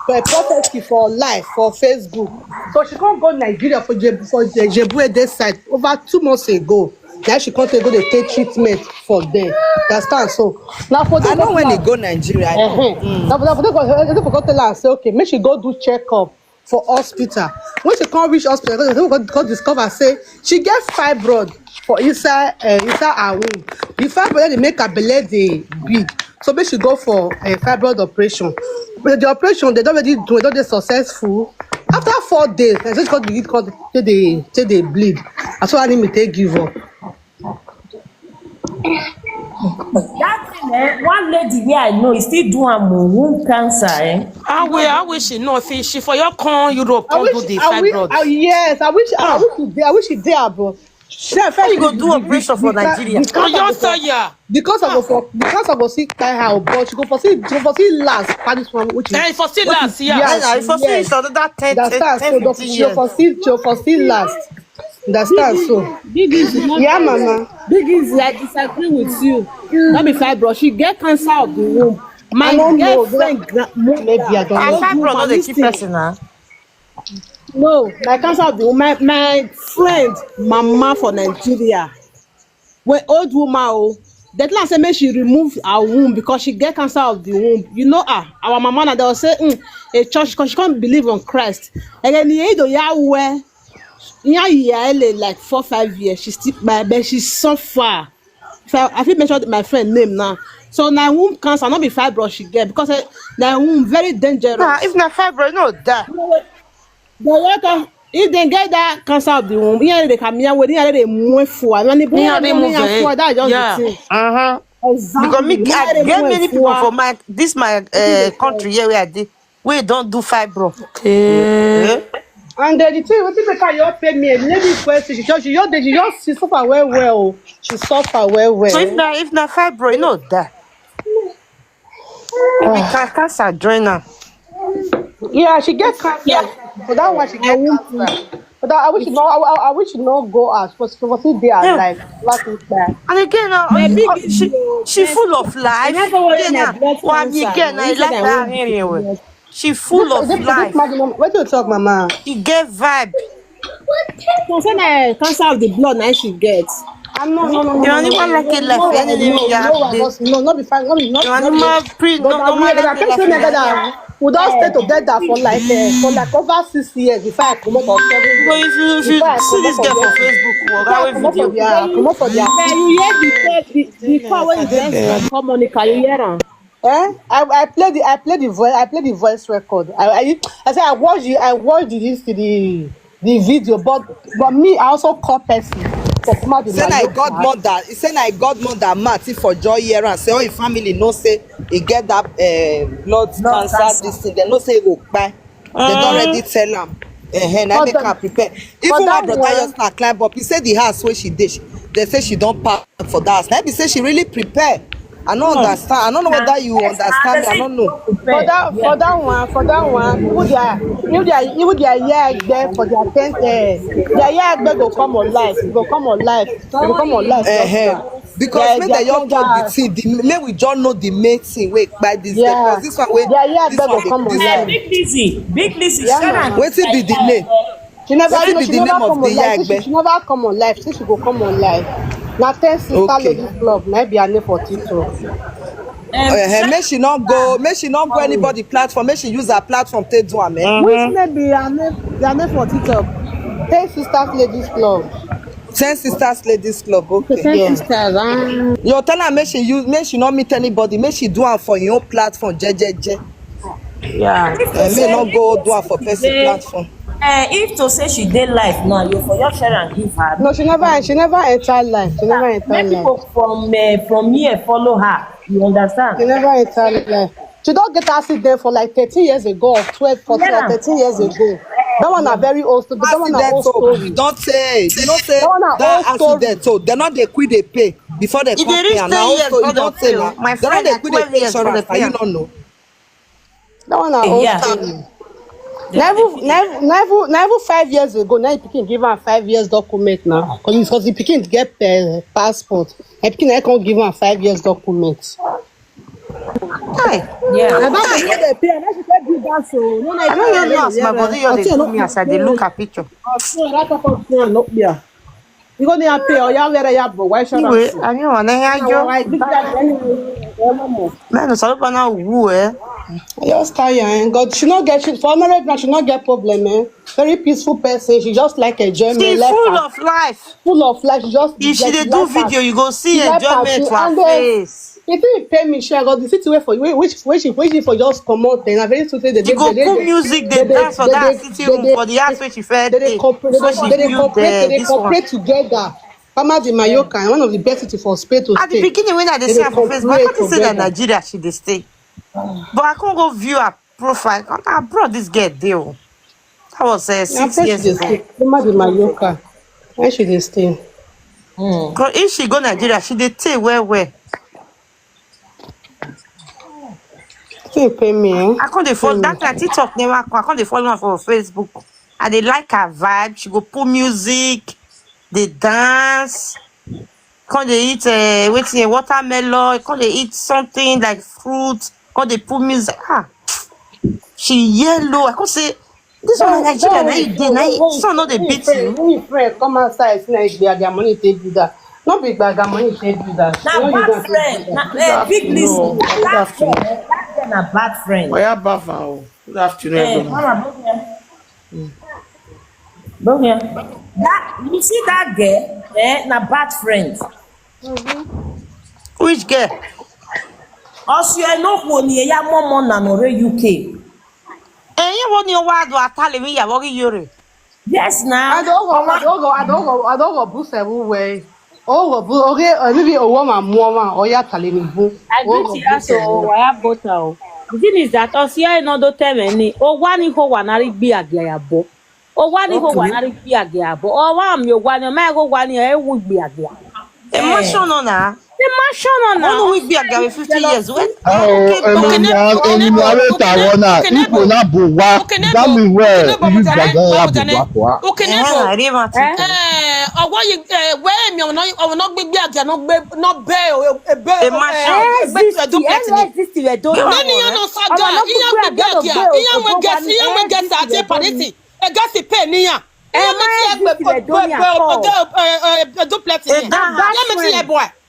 for a prophecy for life for Facebook. So she can't go Nigeria for the Jebu this side over 2 months ago. Now she can't go they take treatment for them. Understand? So now for I know when they go Nigeria. I know. now for they forgot to her say okay, make she go do checkup for hospital. When she can't reach hospital, they go discover say she get fibroid for inside her womb. The fibroid dey make her belle dey big, so make she go for fibroid operation. But the operation they don already do, don dey successful. After 4 days, na just come begin come take dey bleed. Na so me take give up. That thing, one lady where I know is still doing womb cancer. I wish she know if she for your con Europe come do the fibroid. Yes, I wish she dey abroad. How you go do operation for Nigeria? Oh, your sire. Because I go see her, but she go for see last this one which is Hey, for still last, yeah. Yeah, if I see it's another 10, understand 10, so 15 she years. for see last. Understand so. Big easy, Yeah, mama. Big easy, I disagree with you. Not be fibroid. She get cancer of the womb. My I don't know. girlfriend, Maybe I don't And know. fibroid not the key person now. No, my cancer of the womb. My friend, mama for Nigeria, when old woman, oh, that last say make she remove her womb because she get cancer of the womb. You know, our mama now they will say, a church because she can't believe on Christ. And then you know, Yahweh. Like 4-5 years, she still but she suffer. I fit mention my friend name now. So now womb cancer not be fibroid she get because na womb very dangerous. Nah, if not fibroid, no that. If they get that cancer of the womb, they come here with they move for. When they move for that just the thing. Exactly. Because me, I get many people for my country here where I did. We don't do fibro. Okay. And the thing what make her you pay me a lady question she suffer well. She suffer well. So if not fibro, you know that. We can cancer join her. Yeah, she gets cancer. So that one she get cancer. But I wish you not go out for still there alive. Like that. And again, she full of life. She full of life. What do you talk, mama? She get vibe. Concern cancer of the blood now she gets. No. You only want like a life. No, not be fine. You only want pre. No, We don't stay together for like over 6 years before I come up on 7 years. But if you see this girl for Facebook, come up for their. You hear the call when you dance for Monica, you hear her? I play the voice record. I said I watched the video, but me I also call person. Say na godmother Marty for joy here and say all your family know say he get that blood cancer this thing. They know say he go kpai. They don already tell am. Now make her prepare. Even my brother just na climb up. He say the house where she did. They say she don't pack for that house. Now be say she really prepare. I don't understand. I don't know whether you understand me. I don't know. For that one, even their year there for their 10th, their year there go come on life. They go come on life. They go come on life. Because make the young talk the thing. Make we just know the main thing. Wait, by this because this one wait. This one come on life. Big Lizzy, wetin be the name? She never come on life. She never come on life. She go come on life. Now 10 sister ladies club. Maybe a name for TikTok. Make she not go anybody platform. Make she use her platform to do am. Which maybe a name for TikTok. 10 sisters ladies club. 10 sisters ladies club. Okay. 10 sisters. You tell her make she not meet anybody. Make she do am for your own platform. Yeah. May not go do am for person platform. If to say she did life now, you for your share and give her. No, she never entered life. She never entered life. People from here follow her. You understand? She never entered life. She don't get accident for like 13 years ago, or 12, 14, or 13 years ago. That one are very old. That one are old story. Don't say that accident. So they're not they quit they pay before they come pay. And now also you don't say that. They're not they quit they pay insurance. You don't know. That one are old story. Never 5 years ago. Now you can give her 5 years document now. Because the pikin get passport. The pikin can't give her 5 years document. Yeah. I don't know as my body they do me as I they look at picture. You go there pay or you wear why should I? I know man, so now who I just tired. God, she not get for marriage now. She not get problem, man. Very peaceful person. She just like enjoyment. She's full of life. Full of life. She just if she they do video, you go see enjoyment for her face. If you pay me, share God the city way for you. Which for just come out then. I very soon they go put music. They dance for that city room for the house where she fed. They cooperate together. Mama the Mayoka, one of the best city for Spain to stay. At the beginning when I dey see her for Facebook, I can't say that Nigeria she dey stay. But I can't go view her profile. I brought this girl deal. That was 6 years ago. Mama the Mayoka, where should they stay? Because if she go Nigeria, she dey stay where. Can you pay me? I can't dey follow that kind TikTok never. I can't dey follow her for Facebook. I dey like her vibe. She go put music. They dance, quand they eat watermelon, quand they eat something like fruit, quand they put music. She yellow. I could say this one in Nigeria, this one not they beat you. Friend, come outside, their money take do that. Not big bag of money take do that. Now bad friend, big list. That's bad friend. Why are bad friend? Good afternoon. That you see that girl, na bad friend. Which girl? Also, I know when you are more than UK. You want your word to tell me you are Iyore? Yes, now. I don't go boost everywhere. Maybe a woman, or you are telling me. I do see also I have both now. The thing is that Osia no do tell me. Oh, one who wanna be a gayabo. Oh, one who wanna be a gayabo. Oh, one you want to go 1 year would be a gay. Emotional now. Emotional now. One week be a guy 50 years. When?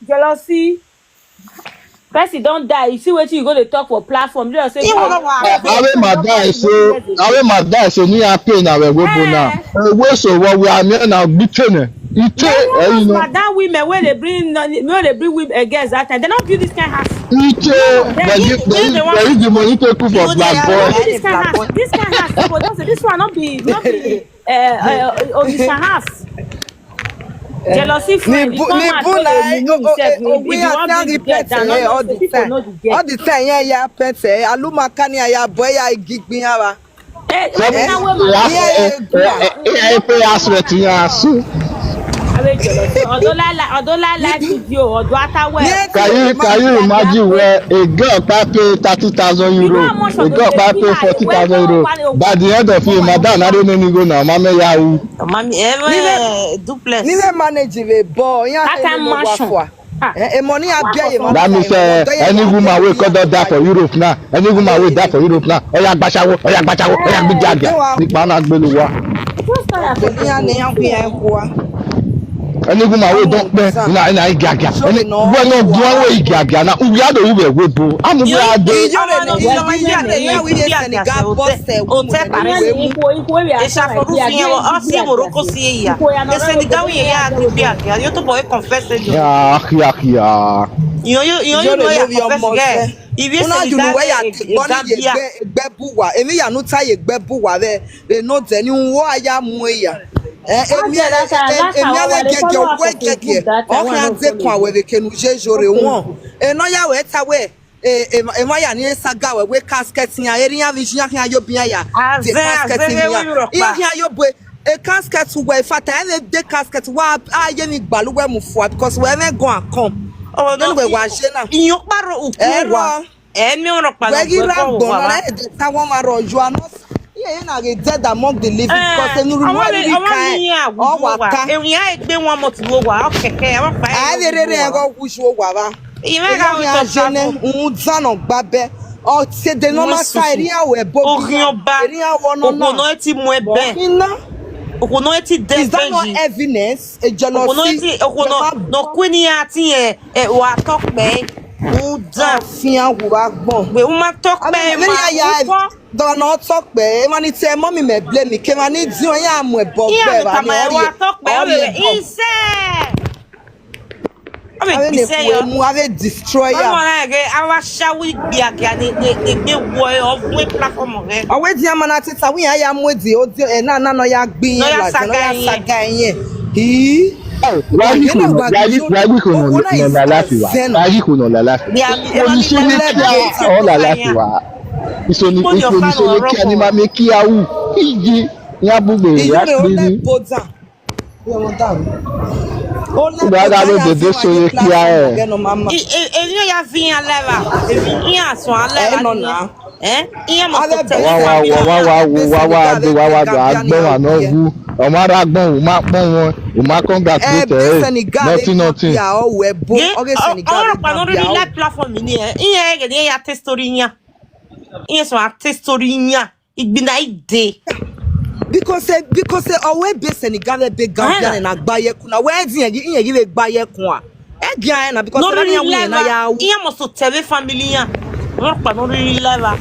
Jealousy. Person don't die. You see what you go to talk for platform. They say, my dad say me happy now we go now. We so what we are now between. That women when they bring women against that time, they don't build this kind of house. There is the money to cook for black boy. This kind of house. This one not be this house. Jealousy friend. We are not the pets all the time. All the time, yeah, pets. Aluma kani ya boy ya gigbi hawa. we jealous. Odola like video. Odwata we. Can you imagine where a girl pay 30,000 You know euro, how much a girl pay 40,000 euro. By the end of it, madam, I don't know go now. Mama Yahoo. Mommy, duplex. Ni manage we boy. That time mansion. Money abia That means any woman will come down for Europe now. Any woman will die for Europe now. Oya gbachawo, oya big jaga. Big man agbelu wa. Any woman will don't pay na igaga. Any we no do we igaga na we ado we we bo. Amu we ado. Emaya ni saga we casket nya area vision ya yo bia ya the casket ya yo boy a casket we fata and the casket wa aye ni gbaluwe mu fo because we never go and come oh no we wa je na Iyo paro ukuwa mi oro palo we gira gbon ta won ma ro you are not here na get dead among the living because enu ru wa ri kan o wa ka ya egbe won mo ti wo wa o keke e won pa a le re re go wusu wa ba Imega we to jene unzano gbabe o se de no ma sa ria we bo ria wono na okono eti mu ebe okono eti de is that not evidence a jealousy okono eti okono no kwini ati wa tokpe udan fian wo ba gbon we ma tokpe ma do no tokpe ma ni te mommy me blame me ke ma ni di on ya mu ebo gbe ba ni wa tokpe o ise Ave destroy ya. Our shall we be again? The way of we platform. Awe di amana tita we ya mwedi o na no ya gbin la no ya saga yen. Hi. Why kono la lafi wa. Why kono la lafi. Oni se le kia o la lafi wa. Isoni kia ni ma me kia u. Iji ya bugbe ya kiri. Oga lo de so ye kia e ya vin leva e vin so leva no na iyan mo to wa do agbon wa no wu o ma ra agbon o ma pon won o ma congratulate nothing ya o we bo oge Senegal o pa no ri la platform ni iyan e ge ya testorinya iyan so testorinya igbina ide because always be Senegal be Gambia na agbaye kuna we din yin le gbaye kun a e gian na because na yan we na ya iyan mo so tele family yan o pa no ri leva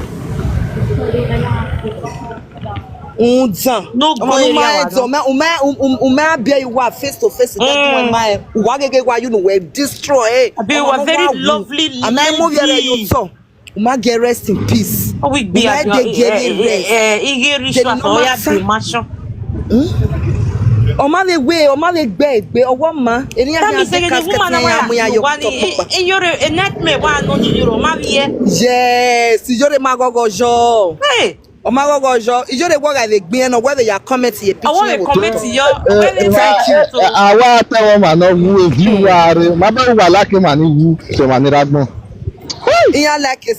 unzan no go area o ma be you are face to face that one my wa gege wa you know we destroy be wa very lovely and I move here you so uma get rest in peace o we be ige ritual so ya be mansion o ma le gbe owo ma eniyan ya se casket ya mu ya yo Iyore enet me wa no ni Euro ma vie yes Iyore magogojo hey o magogojo Iyore wo ga le gbin no whether you comment your picture I want to comment yo thank you awa tawo ma no wu eji wa re ma ba wa lake ma ni wu so ma ni ragbon iyan like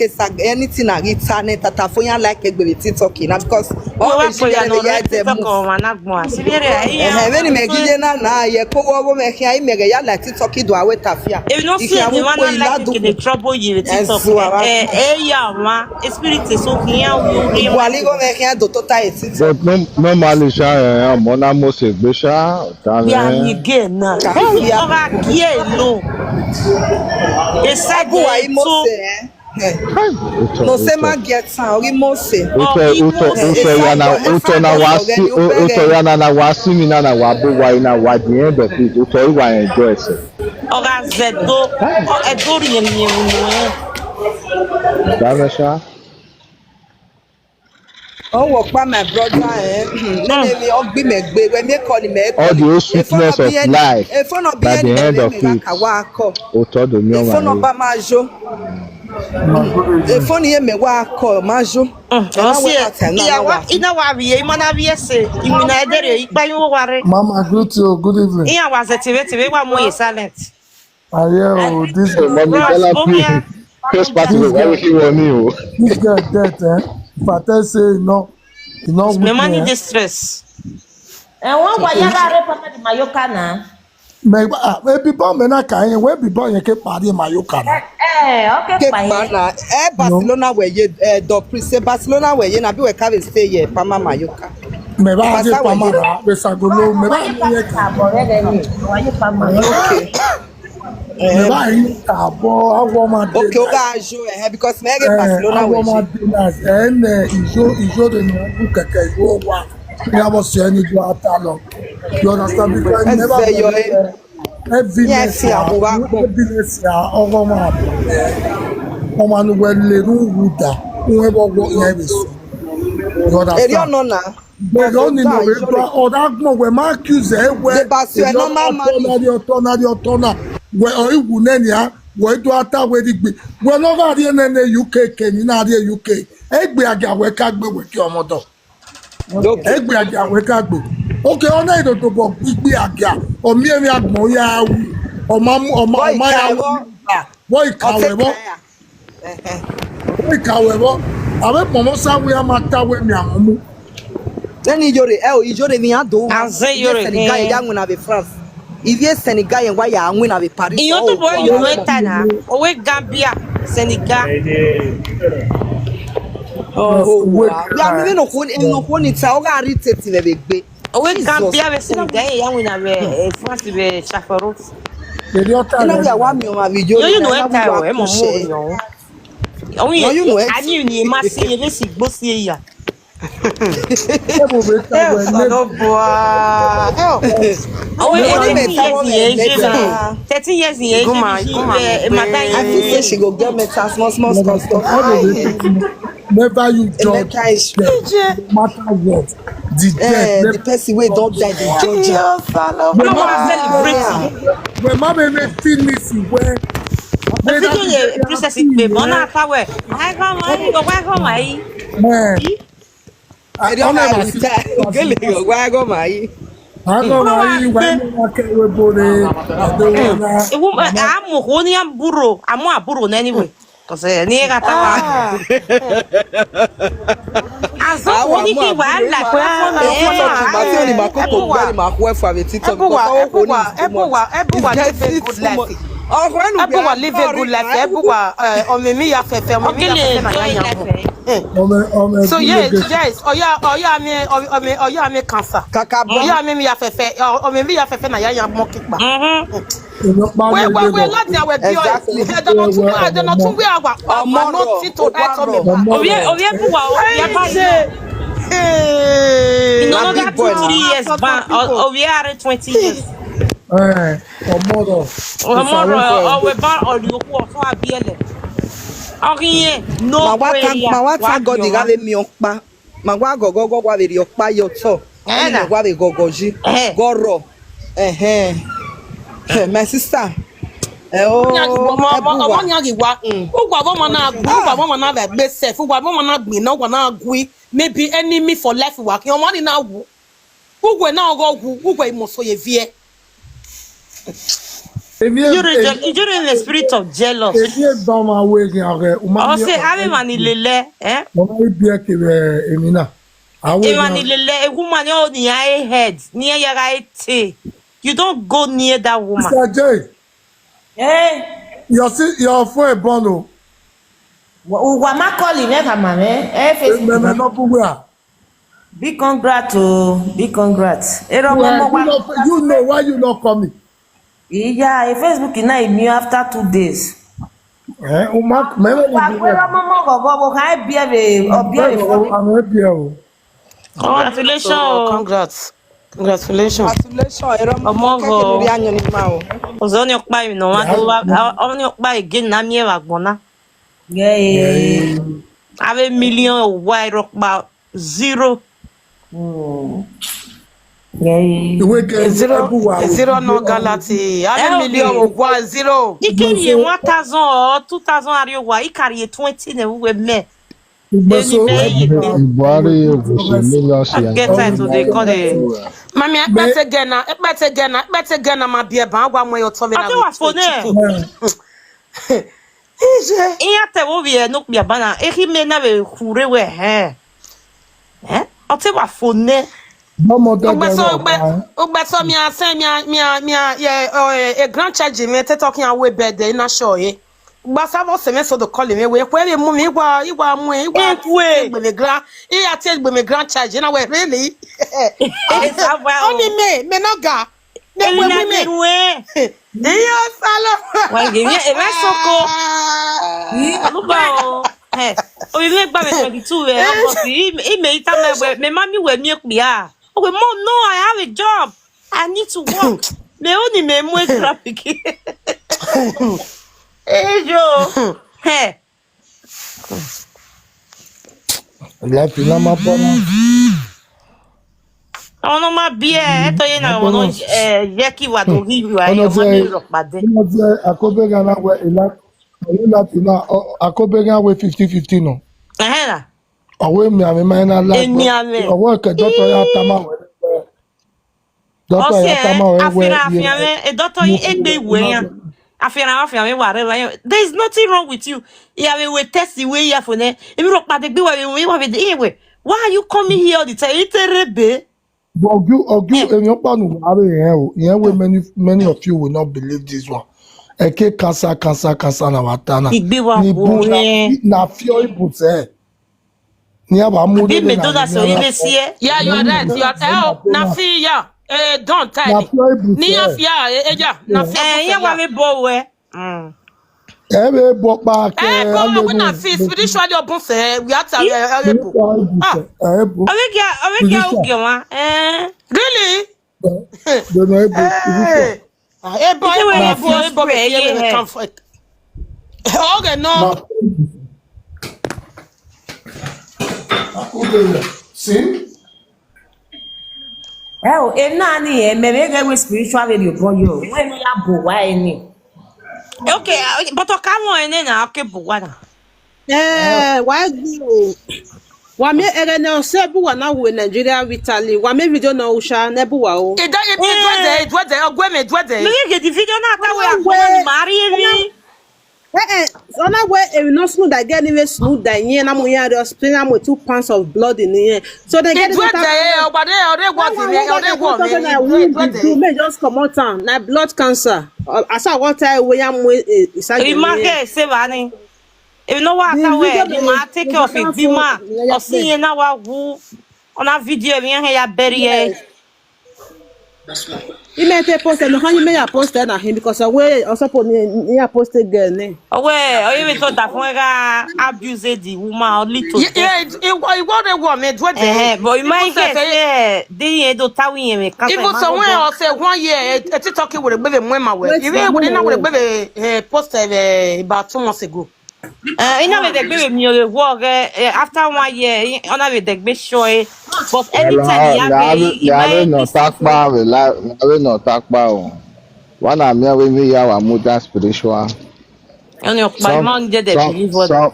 sa anything na internet tata fo iyan like egbe TikTok na because all the shit ya dem ma na gbon asibere iyan we ni me gije na ye ko wo me kia i me ya like TikTok do awe tafia if no see the one like the trouble you TikTok ya ma spirit so kiyan we wali go me kia do total TikTok but no malisha mo na mo se gbe sha ta le ya ni ge na o ga kie lo Esagu wa imose no se ma get san ori mose uto na wasi mi na wa bo wa ina wa di end of it uto wa enjoy se o ga zedo o edori yen Damesha oh pa my brother me ogbi me gbe we me call me all the sweetness of life by the end of it uto do mi o wa phone number ma jo The phone here me wa call majo. Osi ina wa wie mana wie se imina edere ipa yo ware. Mama, greet you. Good evening. Iya wa se wa mo silent. Ariel, this Mommy, Bros, tell her bomia. first party why we keep on you. this girl dead, eh? If I tell say no, you know Me with money me. distress. One wayala re papa di mayoka na. Maybe born me na kain, we be born you keep party mayoka na. Okay, Cape fine. Mana, Barcelona where you do say Barcelona where you na be we carry stay here Pama Mayoka. Me ba je pamara, be sagolo, me ba ye ka. Okay. Me ba ye ka bo awo ma de. Okay, oga ajo because me get Barcelona awo ma where de na ijo de no ku keke yo wa. Me abo se ni do atalo. You understand because never evidence ya ogo ma bo. O ma nu we le ru wuda. Wọ́n bọ̀ wọ ìyẹn bẹ̀ sùn. You understand? They don't need no reply. Or that one we ma accuse where the normal man. We or iwu neni ya we do ata we digbe. We no ga ri nene UK Kenya na ri UK. Egbe aga we ka gbe we ki omodo. Egbe aga we ka gbe. Okay, ona ido to bo gbigbe aga. O mi emi agbon ya wu. O ma ya wu. Boy kawe bo. Kawe bo. Abe pomo sa we amata we mi amomu. Then Iyore ni ado. Iyore Senegal ya nguna be France. If you Senegal ya wa ya nguna be Paris. Iyo to boy you no tana. Owe Gambia, Senegal. Ya mi no ko ni ta o ga ri tete le be gbe. Owe Gambia be Senegal ya nguna be France be Chafarot. Ina ya wa mi o ma video. You know enter o e mo mo. Ani ni ma se ye si gbo si ya. No boy. 13 years in age. I feel say she go get better small stuff. Never you judge them, no matter what. The person wey don die dey judge am. When mama make finish where Video ye process it be bona kawe. Ai go mai. I don't understand. Gele go wa go mai. Ago mai wa ke we bore. Ewu amu ho ni aburo, amu aburo na anyway. Cause ni ga ta wa. Aso ho ni ki wa la kwa. Ma ti oni ma ko ko gbe ma ko e fa be TikTok. Ebuwa live a good life. Ebuwa live a good life. Ebuwa omemi ya fefe na ya mo. So yes, oya mi cancer. Oya mi ya fefe, omemi ya fefe na ya mo kipa. We láti awe bi o. I don't know we awa. Ọmọ no ti to that on me. Oye Ebuwa ya pa se. No that 3 years ban. Oye are 20 years. Omodo we ban olioku ofo abiele. Orin no way. Ma wa ta God ga le mi opa. Ma wa gogo wa be ri opa yo to. Na wa be gogo ji. Goro. My sister. Ọmọ ni agi wa. Ugwa bo mo na be gbe self. Ugwa bo mo na gbin na ugwa na agui. Maybe enemy for life wa ki ọmọ ni na wu. Ugwe na ogo wu. Ugwe imoso ye vie. You're in the spirit of jealous. Oh, say, I'm manilele, eh? Emina, a woman, oh, near a head, near your right tea. You don't go near that woman. Mr. J, you're for a bono. What ma calling never, man? Big congrats, big congrats. You know why you not coming? Yeah, Facebook is not new after 2 days. Congratulations. Congrats. Congratulations. Omogo. Ozoni okpa mi no oni okpa again na mi e wa gbona. Yeah. Ave million wide okpa 0. Yeah. Zero no galati. Ade million ogwa zero. Ikiri 1000 or 2000 ariwa. Ikari 20 ne we me. Buhari ebuso millions I get time to dey call the. Mami, ekpete gena ma bie ba agwa mo yo to me na. Ate wa phone. Ije. Iya te wo vie no bia bana. Eki me na be kure we he. Ate wa phone. Ugbeso mi ase mi a grand charge me te talking away birthday na show ye. Gbasa bo se me so do call me we kwere mu mi igwa gbeme grand iya te gbeme grand charge na we really. Only me no ga. Ne we. Iya sala. Wa give me e soko. Aluba. O ile gba me 22 but e me ita me mami we mi pia. Okay, mom, no, I have a job. I need to work. Me only me mo graphic. Hey, Joe. Hey. La fila ma bona. Ono ma bien, to ye na ono yeki wa do ri wa yo ma mi ro pade. Ono je akobe gana we ila fila akobe gana we 50-50 no. Na. Awe mi ame ma na la. Awe ke doctor ya tama we. Doctor ya tama we. Afira doctor yi egbe iwe yan. Afira me wa re wa. There is nothing wrong with you. Ya we test we ya for ne. Emi ro pade gbe wa be ewe. Why are you coming here all the time? Iterebe. Ogu enyo pa nu are yen o. Yen we many of you will not believe this one. Eke cancer na watana. Igbe wa ko na fio ibute. Yeah, you are right. Na fi ya. Don't tell me. Ni afia eja. Na fi. Ya wa me bo we. Ebe bo pa ke. Bo na fi spiritually obun se. We are able. Awega ugewa. Really? Don't know comfort. Okay, no. See? Oh, enani maybe get with spiritual radio for you. When you are bo why any? Okay, but o come on na okay bo wana. Why do? Wa me ere na se bu wa na wo Nigeria Italy. Wa me video na usha na bu wa o. It was ogwe me dwede. Me get the video na ta we marry me. So now where if no smooth that get anyway smooth that here na mo here dey spray am with 2 pounds of blood in here. So they get but they may just come out town na blood cancer. As I water we am we market say bani. If no water we the ma take care of it bi ma. O see na wa wu on video me here ya bury. He may take post and how you may post na him because away also put near posted girl ne. Away, you thought that when abuse the woman little. Yeah, it was me dwede. But you might say they do tawi me. Even somewhere or say 1 year talking with a baby mama we. Even we na with a baby post about 2 months ago. Ina with the baby me work after 1 year ona with the baby show. But anytime you no takpa we no takpa o. One am here we me ya wa muda spiritual.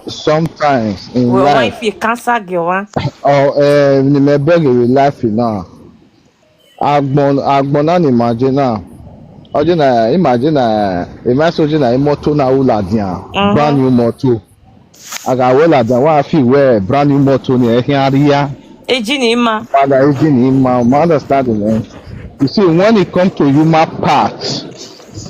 Sometimes in life. If you cancer girl. Oh, ni me beg you life now. Agbon na imagine now. Oje na imagine imagine na motor na uladian. Brand new motor. Aga wela da wa fi we brand new motor ni ehin aria. Ejinima. Father ejinima, understand. You see, when it comes to human parts,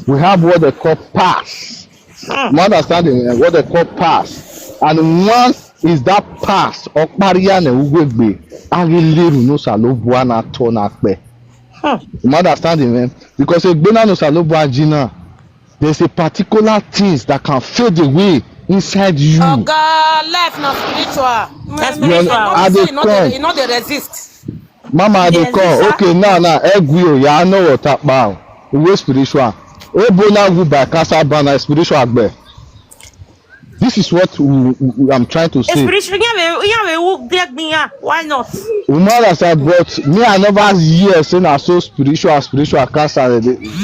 we have what they call pass. Understanding what they call pass. And one is that pass or pariane ugbe agiliru no salobu na tona pe. Understanding, man? Because a gbena no salobu ajina, there's a particular things that can fade away inside you. Oh God, life not spiritual. You know they resist. Mama dey call. Okay, now egwi o ya know what about. We spiritual. Ebola wu by cancer ban spiritual agbe. This is what I'm trying to say. Why not? Umar said, but me, I never hear saying I so spiritual cancer.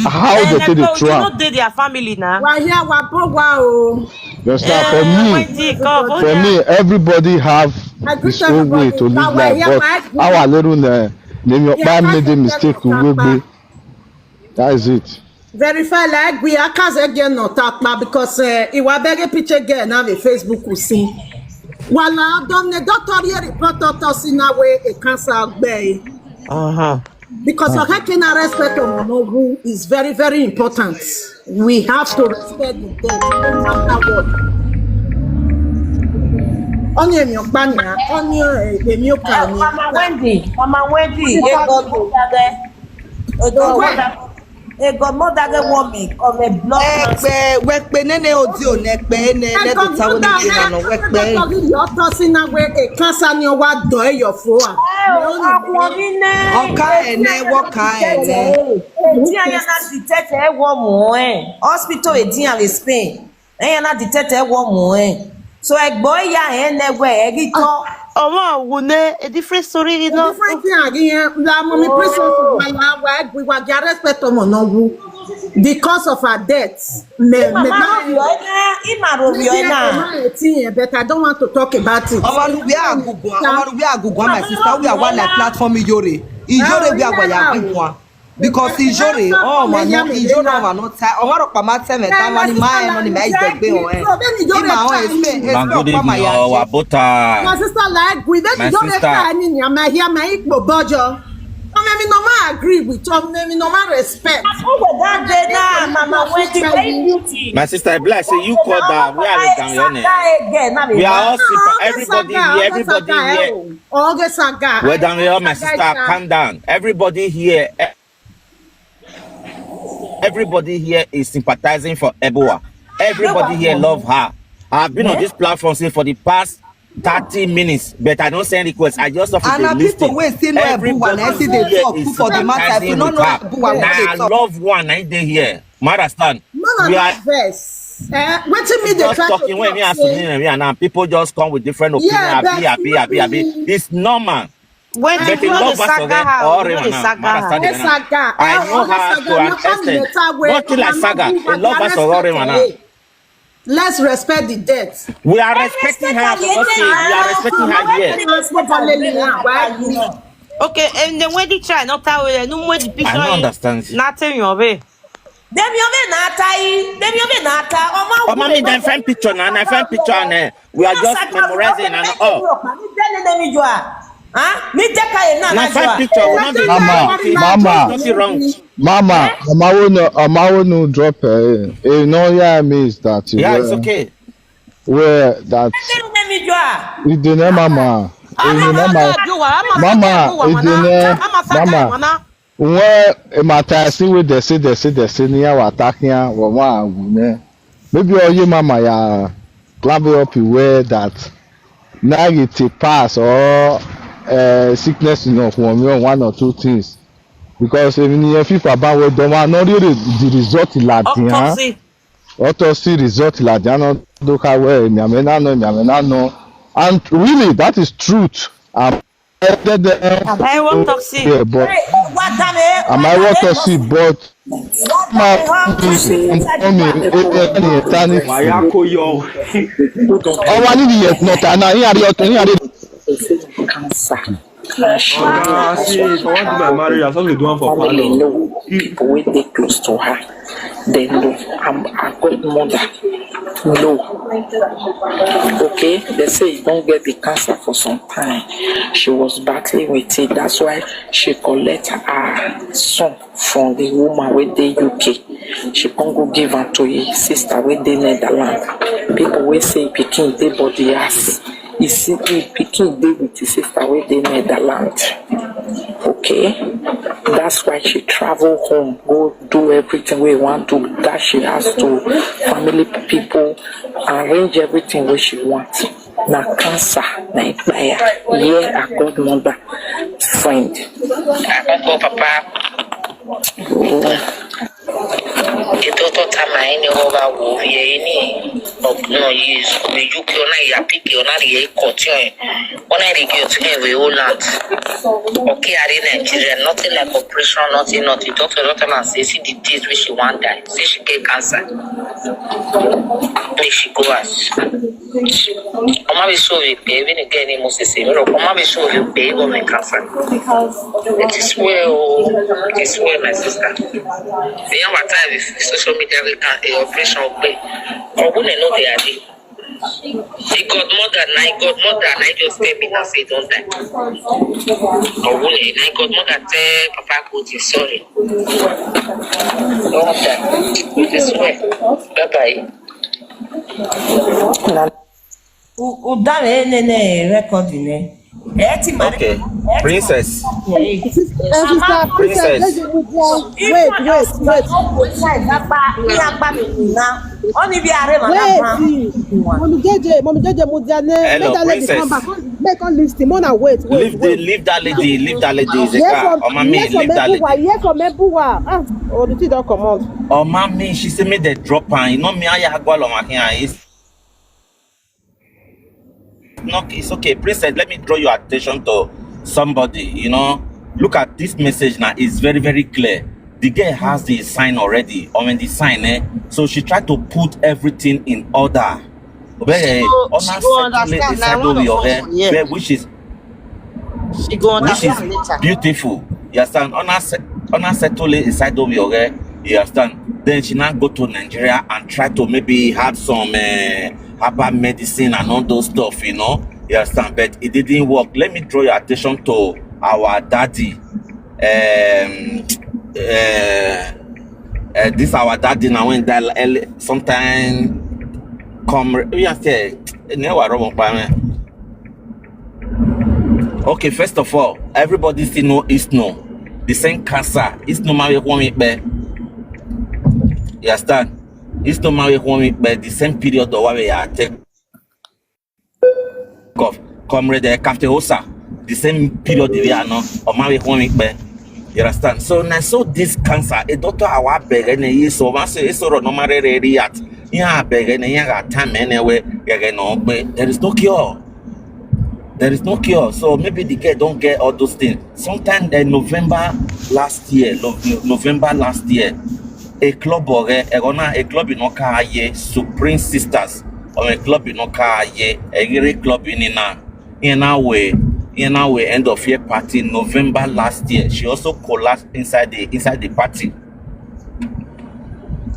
How they take the You try? not did their family now. Why here? Wow. Yes, for me, everybody have his own way to live life. But our little name your made the mistake to go. That is it. Verify like we are cause again not talk about because it was very picture again now the Facebook will see. Wala done the doctor here report us in a way a cancer bay. Because I can respect of who is very, very important. We have to respect the dead no matter what. Onion your banner, onion the new car. Mama Wendy, a godmother get woman of a blood. Wekpe nene odio nekpe ne let the town again no wekpe. Your tossing away a cancer near what do your for. Oka ene woka ene. Hospital in Spain. And not detected one more. So a boy ya anywhere, a different story, you know. Different thing again. La mommy prison we were get respect on no because of her death. But I don't want to talk about it. My sister, we are one like platform Iyore. Iyore we are Ebuwa. Because Iyore, oh man, Iyore are not tired. Omaro Pama tell me that money my begbe o eh. My sister like we then Iyore fan in ya my here my ikbo bojo. I mean, no man agree with you. No man respect. My sister, bless you. You call that. We are down your name. We are all simple. Everybody here. We're down here, my sister. Calm down. Everybody here is sympathizing for Ebuwa. Everybody here love her. I've been on this platform since for the past 30 minutes, but I don't send requests. I just have to listen. Everybody is for the matter. I love one. I dey here. Understand? We are just talking when we are speaking, and people just come with different opinions. Happy. It's normal. When but you love us again, I know how to understand. Not like saga. They love us already. Let's respect the dead. We are respecting her. Okay, we are respecting her here. Okay, and then when they try not to no more the picture. I don't understand. Nothing your way. Them mommy, then find picture now. I find picture and we are just memorizing and all. Mama, I wanna drop you know, yeah, means that yeah, it's okay. Where that you didn't, Mama. Mama, where my see with the say near attacking maybe all you, Mama, yeah, climb up where that now you take pass or sickness enough one or two things. Because even if FIFA ban we don't want not really the result autopsy result no look away nyamena no and really that is truth. I want to see but I want to see but See, if I want to my marriage, I'm supposed to do one for Palo. People will be close to her. They know I'm a good mother. No. Okay, they say you don't get the cancer for some time. She was battling with it. That's why she collected her son from the woman with the UK. She can't go give her to his sister with the Netherlands. People will say picking the body ass. You see, picking day with his sister with the Netherlands. Okay, that's why she travel home, go do everything we want to. That she has to family people arrange everything where she wants. Now cancer, now yeah, a godmother friend. Papa. Ito to tama ini oba wo ye ni no use we you na ya pick na ye continue ona dey continue we all land okay are in Nigeria nothing like operation nothing doctor say see the days when she want die say she get cancer make she go as Oma be show you baby again in Moses say Oma be show you baby go make cancer it is well my sister the young time with social media we can operation pay or who know they are the godmother I just tell me now say don't die or who na godmother tell papa go to sorry don't die this way bye Udare nene recording Okay, princess. Princess. Wait. Mommy JJ Mudiane, Hello, make that lady come back. Make her list him on and wait. Leave that lady. Leave that lady. Leave that lady. Yes, from Ebuwa. Oh, the tea don't come out. Oh, mommy, she said me the drop her. You know me, I have got on here. It's okay, princess. Let me draw your attention to somebody. You know, look at this message now. It's very, very clear. The girl has the sign already. I mean, the sign, so she tried to put everything in order. She go understand now. Which is beautiful. You understand? On her settle it inside of your you understand? Then she now go to Nigeria and try to maybe have some herbal medicine and all those stuff, you know. You understand? But it didn't work. Let me draw your attention to our daddy. This our daddy now when that sometime come. Okay, first of all, everybody still know Isno. The same cancer. Isno marry one be. You understand? Isno marry one be the same period of where we are take off. Comrade Kafteosa. The same period we are now. Or marry one be. You understand? So now so this cancer, a doctor our beg and he so once it's sort of no matter react. Yeah, beg and yeah time anyway. There is no cure. There is no cure, so maybe the girl don't get all those things. Sometime in November last year, a club in Okaye, Supreme Sisters, or a club in Okaye, a club in our way, end of year party, November last year. She also collapsed inside the party.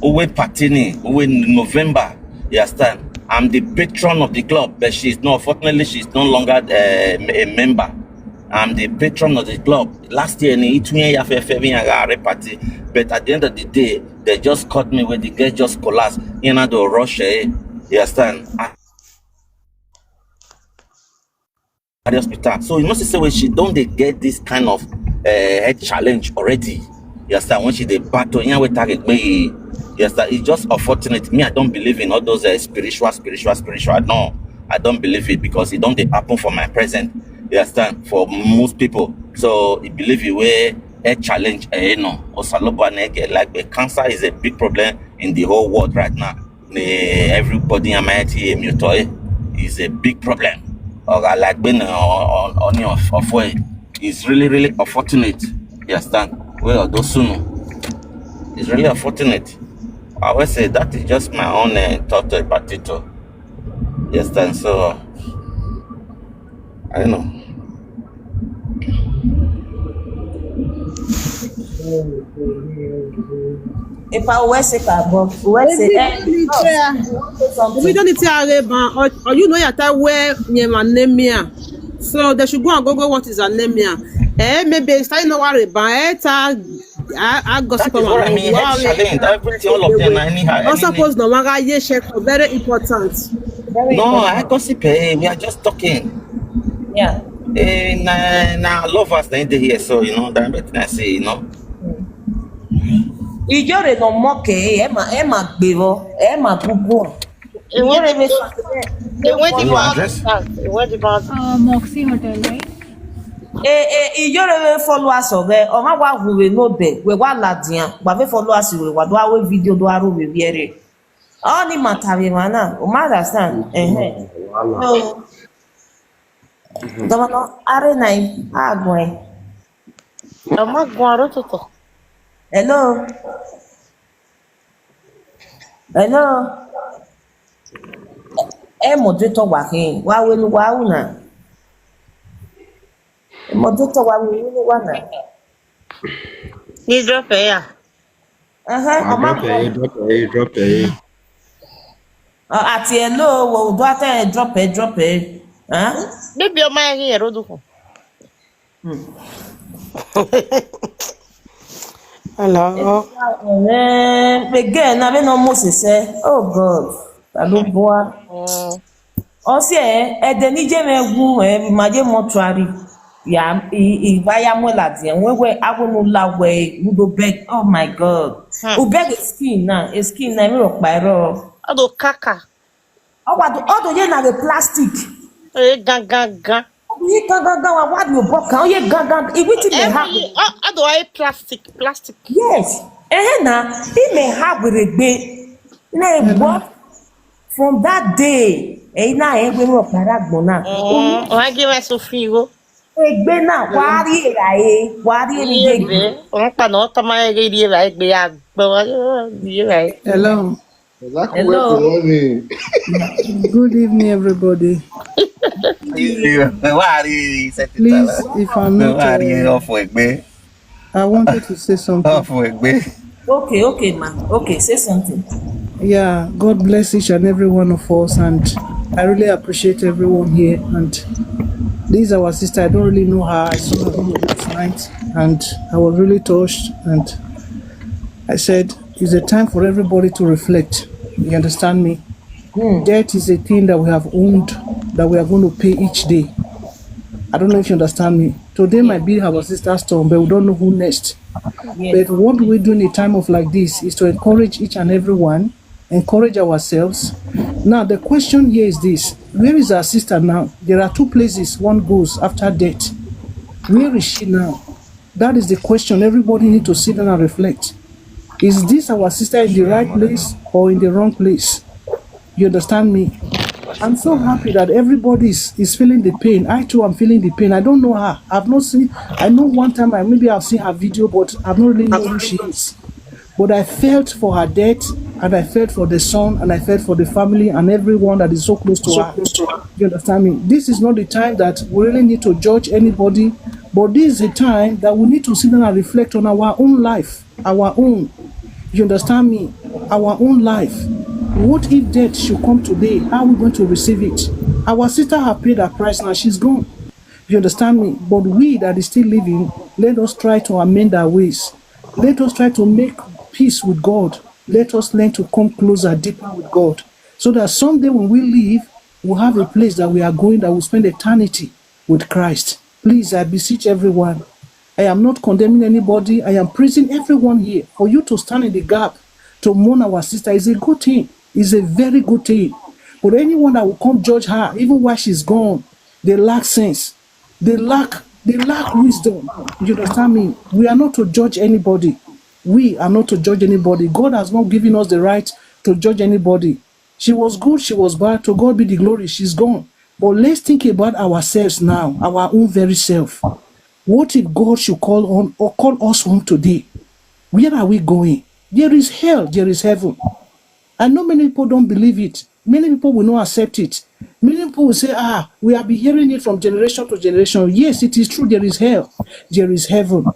Uwe Patini, Uwe November, you understand? I'm the patron of the club, but fortunately, she's no longer a member. I'm the patron of the club. Last year, party, but at the end of the day, they just caught me when the girl just collapsed. You know, the rush, you understand? At the hospital. So you must say when she don't get this kind of head challenge already. You understand? When she the battle, you know, we target me. Yes, that it's just unfortunate. Me, I don't believe in all those spiritual. No, I don't believe it because it don't happen for my present. You understand? For most people. So, I believe it where a challenge, like the cancer is a big problem in the whole world right now. Everybody is a big problem. Or like being on your way. It's really unfortunate. You understand? Well, those soon. It's really unfortunate. I would say that is just my own thought about it. Yes, then so I don't know. If I was sick, I would say we don't need to or you know your time where anemia. So they should go what is anemia. Maybe start no worry about I gossip about what I mean. Everything, all of them, anyhow. I suppose no matter ye check very important. I gossip. We are just talking. Yeah. Now love us the here, so you know that better I say, you know. Iyore no moke, Emma Bevo, Emma Bubu. Moxie Hotel, right? Iyore follow us over. O ma wa we no there. We wa ladian. Wa follow us we wa do our video do aro we viere. All the matavimana, understand? So, Governor Arenai, Agwe. Hello. Hello. Moderator wahin. Wa wenu wa una. Moderator wa wenu wa na. Ni drop ya. Drop it. Ati hello, wo do ata drop it. Baby o ma yin ero du ko. Hello. Again, na be no Moses say, oh God, Ebuwa. Osi ede ni je megu maje mortuary. Ya ivaya mwela die wewe agunu lawe udo beg. Oh my God. U beg skin na mi ro pa ero. Odo kaka. Odo ye na the plastic. Gan. Ye gan wa what you book kan ye gan. Iwiti me ha. Odo ai plastic. Yes. Na he may have regbe. Na Ebuwa from that day. Na egbe ro para gbona. Wa give us ofiro. Egbe na wari eri Pa no ta ma eri ra egbe ya gbo Hello. Hello. Good evening, everybody. Please, if I'm not, I wanted to say something. Okay, ma. Okay, say something. Yeah, God bless each and every one of us, and I really appreciate everyone here. And this is our sister. I don't really know her. I saw her last night, and I was really touched. And I said, it's a time for everybody to reflect. You understand me? Death is a thing that we have owned, that we are going to pay each day. I don't know if you understand me. Today might be our sister's turn, but we don't know who next. But what we do in a time of like this is to encourage each and every one, encourage ourselves. Now, the question here is this. Where is our sister now? There are two places one goes after death. Where is she now? That is the question. Everybody needs to sit down and reflect. Is this our sister in the right place or in the wrong place? You understand me? I'm so happy that everybody is feeling the pain. I too am feeling the pain. I don't know her. I've not seen. I know one time maybe I've seen her video, but I've not really known who she is. But I felt for her death, and I felt for the son, and I felt for the family and everyone that is so close to her. You understand me? This is not the time that we really need to judge anybody, but this is a time that we need to sit down and reflect on our own life, our own. You understand me? Our own life. What if death should come today? How are we going to receive it? Our sister has paid her price now. She's gone. You understand me? But we that is still living, let us try to amend our ways. Let us try to make peace with God. Let us learn to come closer, deeper with God. So that someday when we leave, we'll have a place that we are going, that will spend eternity with Christ. Please, I beseech everyone. I am not condemning anybody. I am praising everyone here. For you to stand in the gap, to mourn our sister is a good thing. It's a very good thing. But anyone that will come judge her, even while she's gone, they lack sense. They lack wisdom. You understand me? We are not to judge anybody. We are not to judge anybody. God has not given us the right to judge anybody. She was good, she was bad. To God be the glory. She's gone. But let's think about ourselves now, our own very self. What if God should call us home today? Where are we going? There is hell, there is heaven. I know many people don't believe it. Many people will not accept it. Many people will say, we have been hearing it from generation to generation. Yes, it is true. There is hell. There is heaven.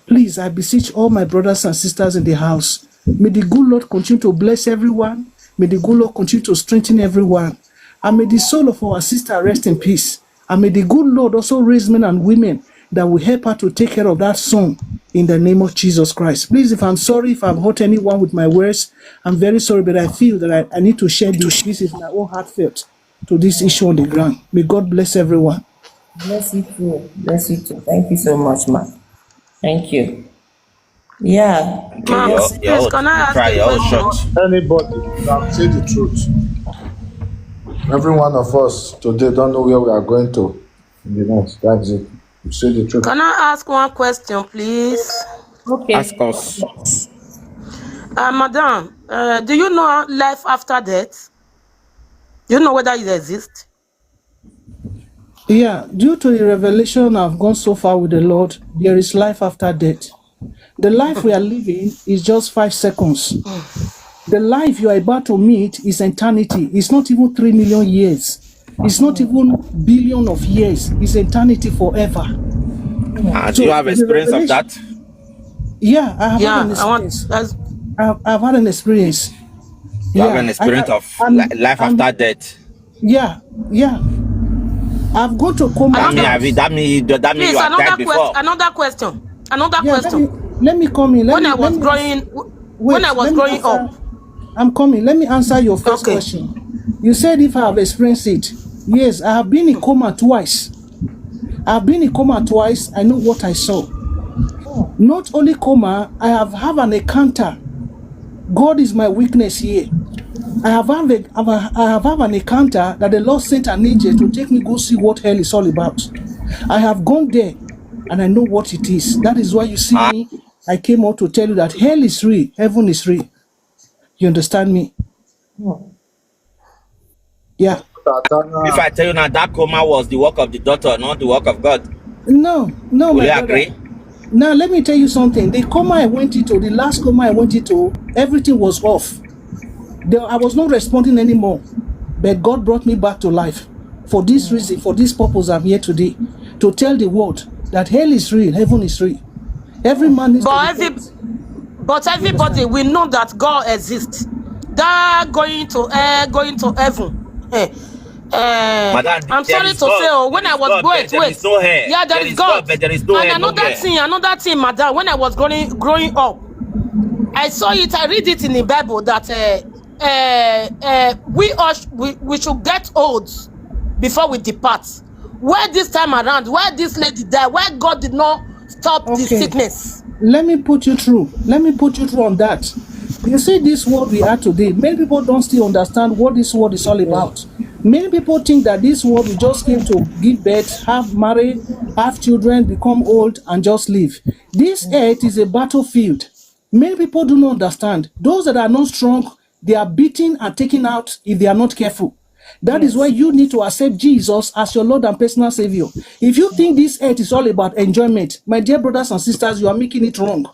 Please, I beseech all my brothers and sisters in the house. May the good Lord continue to bless everyone. May the good Lord continue to strengthen everyone. And may the soul of our sister rest in peace. And may the good Lord also raise men and women that will help her to take care of that son in the name of Jesus Christ. Please, if I'm sorry, if I've hurt anyone with my words, I'm very sorry, but I feel that I need to share this. This is my own heartfelt to this issue on the ground. May God bless everyone. Bless you too. Bless you too. Thank you so much, ma. Thank you. Yeah. Please, can I ask a question? Anybody can say the truth. Every one of us today don't know where we are going to. That's it. Say the truth. Can I ask one question, please? Okay. Ask us. Madam, do you know life after death? Do you know whether it exists? Yeah, due to the revelation I've gone so far with the Lord, there is life after death. The life we are living is just 5 seconds. The life you are about to meet is eternity. It's not even 3 million years. It's not even billion of years. It's eternity forever. Do you have experience of that? Yeah, I have had an experience. I've had an experience. You have an experience of life after death. Yeah. I've gone to coma. That means you have died before. Another question. Let me come in. When I was growing up. I'm coming. Let me answer your first question. You said if I have experienced it. Yes, I have been in coma twice. I know what I saw. Not only coma, I have an encounter. God is my weakness here. I have an encounter that the Lord sent an angel to take me go see what hell is all about. I have gone there and I know what it is. That is why you see me. I came out to tell you that hell is real, heaven is real. You understand me? Yeah. If I tell you now that coma was the work of the doctor, not the work of God. No, will you agree? Now let me tell you something. The coma I went into, the last coma I went into, everything was off. I was not responding anymore. But God brought me back to life. For this reason, for this purpose, I'm here today. To tell the world that hell is real, heaven is real. Every man is But everybody, we know that God exists. That going to heaven. Madam, I'm sorry to say, when I was there is no hair. Yeah, there is God, but there is no hair. Another thing, madam. When I was growing up, I saw it. I read it in the Bible that we should get old before we depart. Where this time around, where this lady died, where God did not stop the sickness. Let me put you through on that. You see, this world we are today, many people don't still understand what this world is all about. Many people think that this world we just came to give birth, marry, have children, become old, and just live. This earth is a battlefield. Many people do not understand. Those that are not strong, they are beaten and taken out if they are not careful. That is why you need to accept Jesus as your Lord and personal Savior. If you think this earth is all about enjoyment, my dear brothers and sisters, you are making it wrong.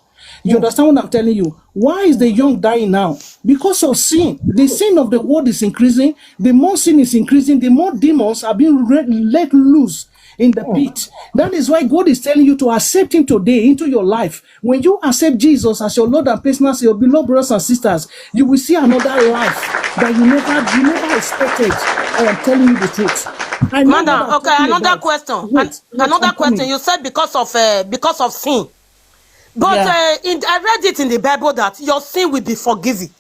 You understand what I'm telling you? Why is the young dying now? Because of sin. The sin of the world is increasing. The more sin is increasing, the more demons are being let loose in the pit. That is why God is telling you to accept Him today into your life. When you accept Jesus as your Lord and personal Savior, beloved brothers and sisters, you will see another life that you never expected. I am telling you the truth. Madam, okay, another question. Another question. You said because of sin. But I read it in the Bible that your sin will be forgiven.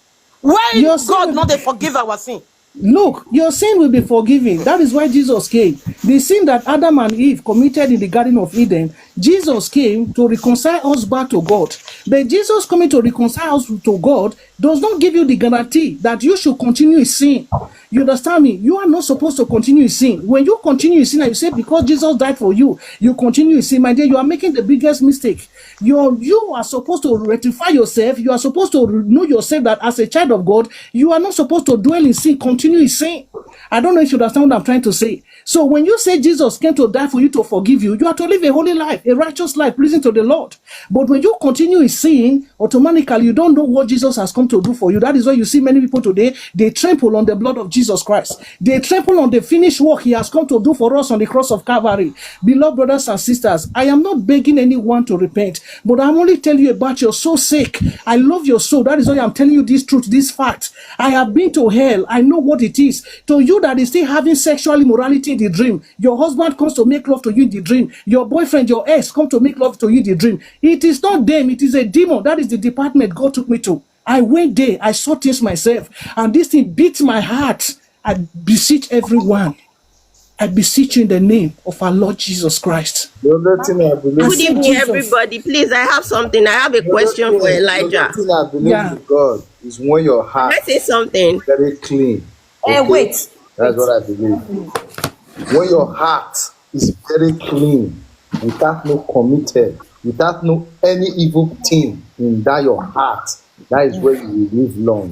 Why God not they forgive our sin? Look, your sin will be forgiven. That is why Jesus came. The sin that Adam and Eve committed in the Garden of Eden, Jesus came to reconcile us back to God. But Jesus coming to reconcile us to God does not give you the guarantee that you should continue in sin. You understand me? You are not supposed to continue in sin. When you continue in sin and you say because Jesus died for you, you continue in sin, my dear, you are making the biggest mistake. You are supposed to rectify yourself. You are supposed to know yourself that as a child of God, you are not supposed to dwell in sin, continue in sin. I don't know if you understand what I'm trying to say. So when you say Jesus came to die for you to forgive you, you are to live a holy life, a righteous life, pleasing to the Lord. But when you continue in sin, automatically you don't know what Jesus has come to do for you. That is why you see many people today, they trample on the blood of Jesus Christ. They trample on the finished work He has come to do for us on the cross of Calvary. Beloved brothers and sisters, I am not begging anyone to repent, but I'm only telling you about your soul's sake. I love your soul. That is why I'm telling you this truth, this fact. I have been to hell. I know what it is. To you that is still having sexual immorality in the dream, your husband comes to make love to you in the dream, your boyfriend, your ex come to make love to you in the dream. It is not them, it is a demon. That is the department God took me to. I went there, I saw things myself, and this thing beat my heart. I beseech everyone. I beseech you in the name of our Lord Jesus Christ. Good evening, everybody. Please, I have something. I have a question for Elijah. The only thing I believe with God is when your heart Can I say something? is very clean. Okay? Wait. That's what I believe. When your heart is very clean, without no committed, without no any evil thing in that your heart, That is where you will live long.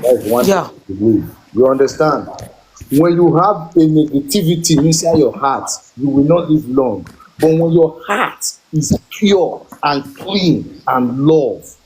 That is one thing to believe. You understand? When you have a negativity inside your heart, you will not live long. But when your heart is pure and clean and love,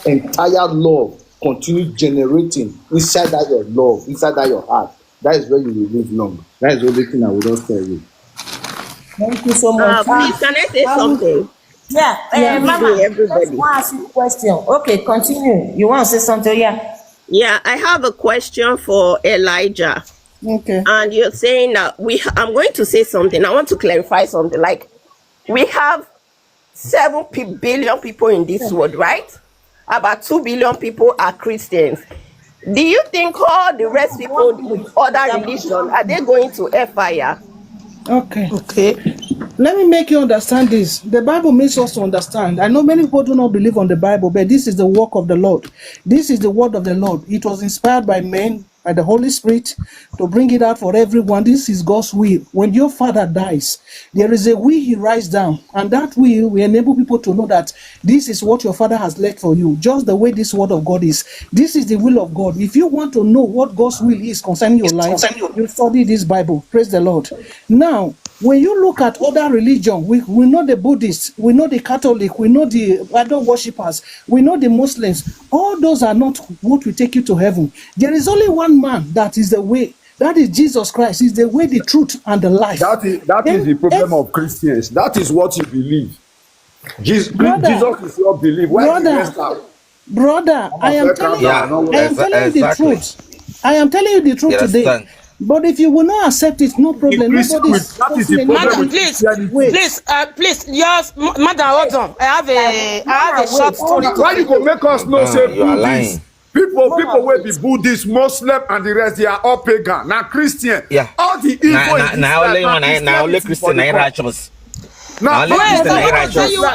entire love, continue generating inside that your love, inside that your heart, that is where you will live long. That is the only thing I will just tell you. Thank you so much. Please, can I say something? Yeah, Mama, everybody. let's ask you a question. Okay, continue. You want to say something? Yeah, I have a question for Elijah. Okay. And you're saying that I'm going to say something. I want to clarify something. Like, we have 7 billion people in this world, right? About 2 billion people are Christians. Do you think all the rest people with other religion, are they going to hellfire? Okay. Let me make you understand this. The Bible makes us to understand. I know many people do not believe on the Bible, but this is the work of the Lord. This is the word of the Lord. It was inspired by men, by the Holy Spirit, to bring it out for everyone. This is God's will. When your father dies, there is a will he writes down, and that will enable people to know that this is what your father has left for you, just the way this word of God is. This is the will of God. If you want to know what God's will is concerning your life, you study this Bible. Praise the Lord. Now, when you look at other religion, we know the Buddhists, we know the Catholic, we know the idol worshippers, we know the Muslims. All those are not what will take you to heaven. There is only one man that is the way. That is Jesus Christ. He's the way, the truth, and the life. That is the problem of Christians. That is what you believe. Jesus is your belief. Why the rest are? Brother, I am telling you the truth. I am telling you the truth today. But if you will not accept it, no problem. Madam, please, yes, madam, hold on. I have a short story. Why you go make us know say Buddhist? People will be Buddhist, Muslim, and the rest, they are all pagan. Now Christian. Yeah. All the evil now only Christian ain't righteous. Now, I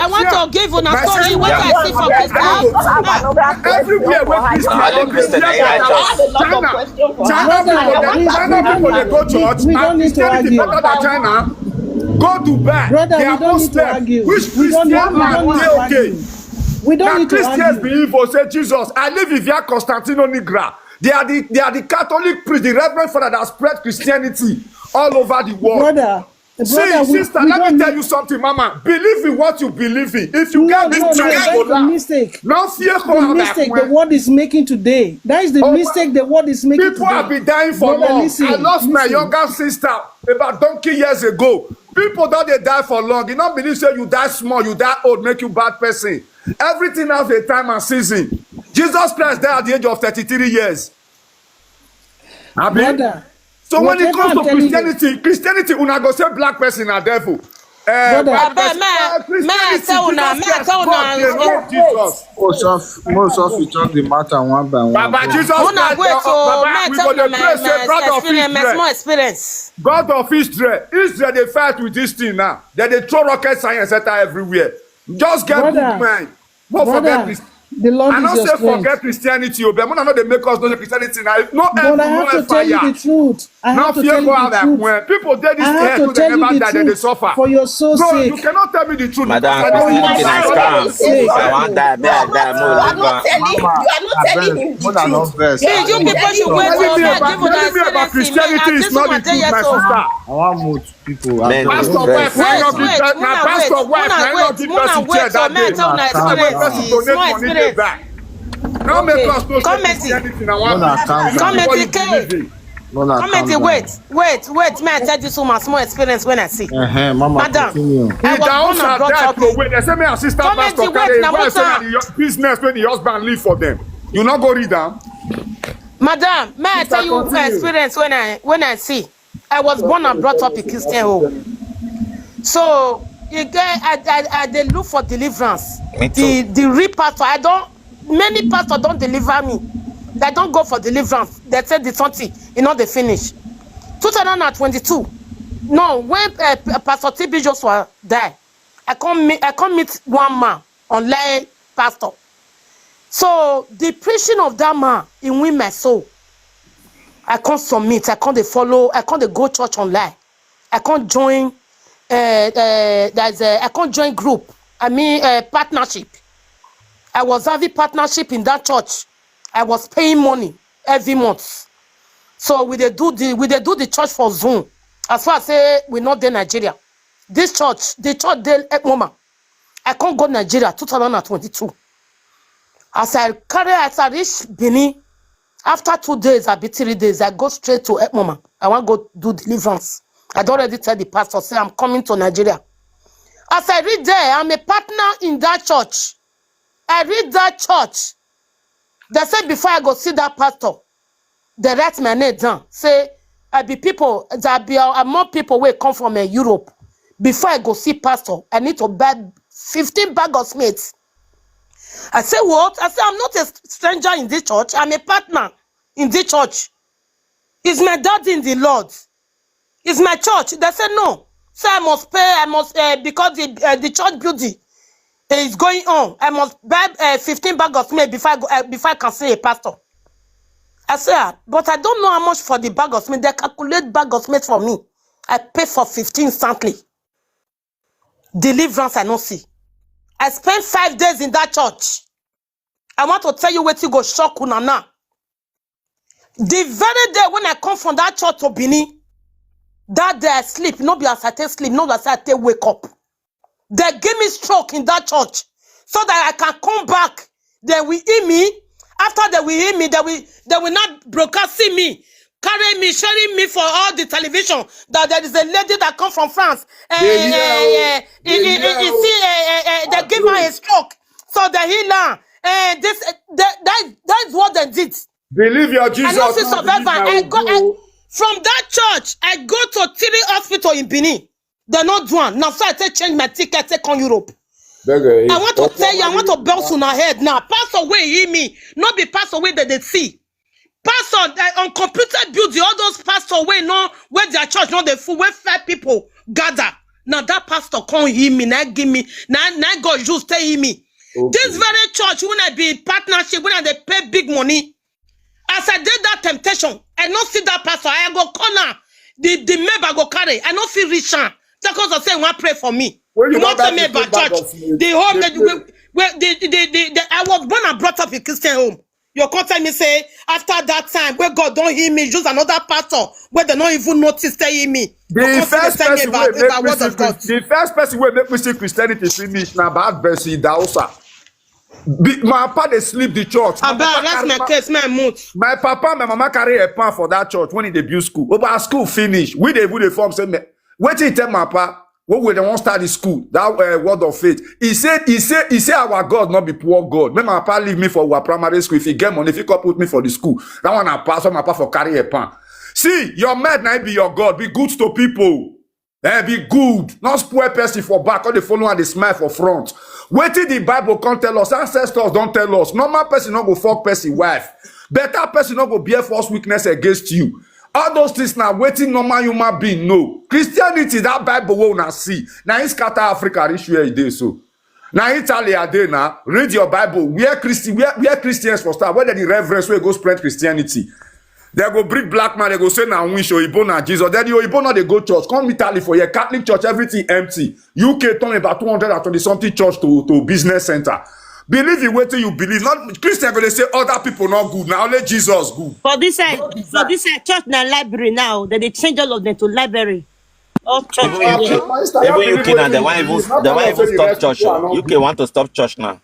want to give you a story. What I see for Christian. Everywhere where Christian China people they go church and Christianity better than China. Go Dubai. They are Muslim. Which Christian are they okay? We don't need to Christians believe for say Jesus. I live in via Constantino Nigra. They are the Catholic priest, the Reverend Father that spread Christianity all over the world. Brother, sister, let me tell you something, Mama. Believe in what you believe in. If you get this that's the mistake. No fear the mistake the world is making today. That is the mistake the world is making people today. Have been dying for long. I lost my younger sister about donkey years ago. People don't they die for long. You don't believe say you die small, you die old, make you bad person. Everything has a time and season. Jesus Christ died at the age of 33 years. Brother, so when it comes to Christianity, una go say black person a devil. Most of it talk the matter one by one. Baba Jesus Christ, God of Israel. Israel they fight with this thing now. They throw rocket science at everywhere. Just get good mind. Don't forget this. The Lord I is don't your say strength. Forget Christianity, but I know they make us know Christianity now. No, but I have to tell you the truth. I have to tell you the truth. When people did this, I have to tell you the truth. They suffer. For your soul's sake. No, you cannot tell me the truth. Madam, you are not telling him the truth. You people should wait for that. Telling me about Christianity is not the truth, my sister. I want more people. Pastor wife, pastor wife, not give us a chair that day. Donate money back. Now make us know Christianity. Wait, may I tell you so much more experience when I see. Mama, Madam, I was born and brought up in. They say me assistant pastor carry business when the husband leave for them. You not go read them. Madam, may I tell you my experience when I see. I was born and brought up in Christian home. So I they look for deliverance. The real pastor, many pastors don't deliver me. They don't go for deliverance. They say the 20, they finish. 2022. No, when Pastor TB Joshua died, I can't meet one man online pastor. So the preaching of that man in win my soul. I can't submit. I can't follow. I can't go church online. I can't join. I can't join group. Partnership. I was having partnership in that church. I was paying money every month. So we they do the church for Zoom. As far as say we not there Nigeria. This church, the church there at moment. I can't go Nigeria 2022. As I reach Benin, after 2 days, I be 3 days, I go straight to Ekmoma. I want to go do deliverance. I already tell the pastor, say I'm coming to Nigeria. As I read there, I'm a partner in that church. I read that church. They said before I go see that pastor, they write my name down. Say, I be people, there be more people will come from Europe. Before I go see pastor, I need to buy 15 bags of meat. I say, what? I say, I'm not a stranger in this church. I'm a partner in this church. It's my daddy in the Lord. It's my church. They said, no. So I must pay, because the church building is going on. I must buy 15 bags of meat before I can see a pastor. I said, but I don't know how much for the bag of meat. They calculate bag of meat for me. I pay for 15 instantly. Deliverance, I don't see. I spent 5 days in that church. I want to tell you what you go shock Unana. The very day when I come from that church to Benin, that day I sleep, not be as I take sleep, not as I take wake up. They give me stroke in that church so that I can come back. They will hear me. After they will hear me, they will not broadcasting me, carrying me, sharing me for all the television. That there is a lady that come from France. They give her a stroke. So they heal her. That's what they did. Believe your Jesus. I know she's survivor. From that church, I go to 3 hospitals in Benin. They're not doing. Now, so I take change my ticket, take on Europe. I want to tell you, I want to bounce on her head now. Pass away, hear me. Not be pass away that they see. Pass on computer building, all those pass away, no, where their church, not the full, where 5 people gather. Now that pastor can't hear me, now give me, now God just tell me. Okay. This very church, when I be in partnership, when I pay big money, as I did that temptation, I not see that pastor, I go corner, the member go carry, I not feel rich. Because I say, want pray for me. You want to tell me about church? The home, I was born and brought up in Christian home. You can't tell me, say, after that time, where God don't hear me, just another pastor, where they don't even notice they hear me. The first person will make me see Christianity finish now bad verse in Dausa. My papa they sleep the church. That's my case, my mood. My papa and my mama carry a pan for that church when he debut school. But school finish. We they form say me. Wait till he tell my papa. What we don't start the school, that word of faith. He said our God not be poor God. When my papa leave me for our primary school, if he get money, if he come put me for the school, that one I pass on my papa for carry a pan. See, your man now be your God. Be good to people. Be good. Not spoil person for back, or they follow and they smile for front. Wait till the Bible can't tell us. Ancestors don't tell us. Normal person not go fuck person wife. Better person not go bear false weakness against you. All those things now waiting normal human being no. Christianity that Bible will not see. Now in scatter Africa reach where it is so. Now Italy are there now. Read your Bible. Where Christians for start. Where the reverence where go spread Christianity. They go bring black man. They go say now wish Oyibo na Jesus. Then the Oyibo not they go church. Come Italy for your Catholic church. Everything empty. UK turn about 220 something church to business center. Believe in what you believe. Not Christian gonna say other people not good. Now only Jesus good. For this church na library now. They change all of them to library. All church. Even UK now, they want even stop church. UK want to stop church now.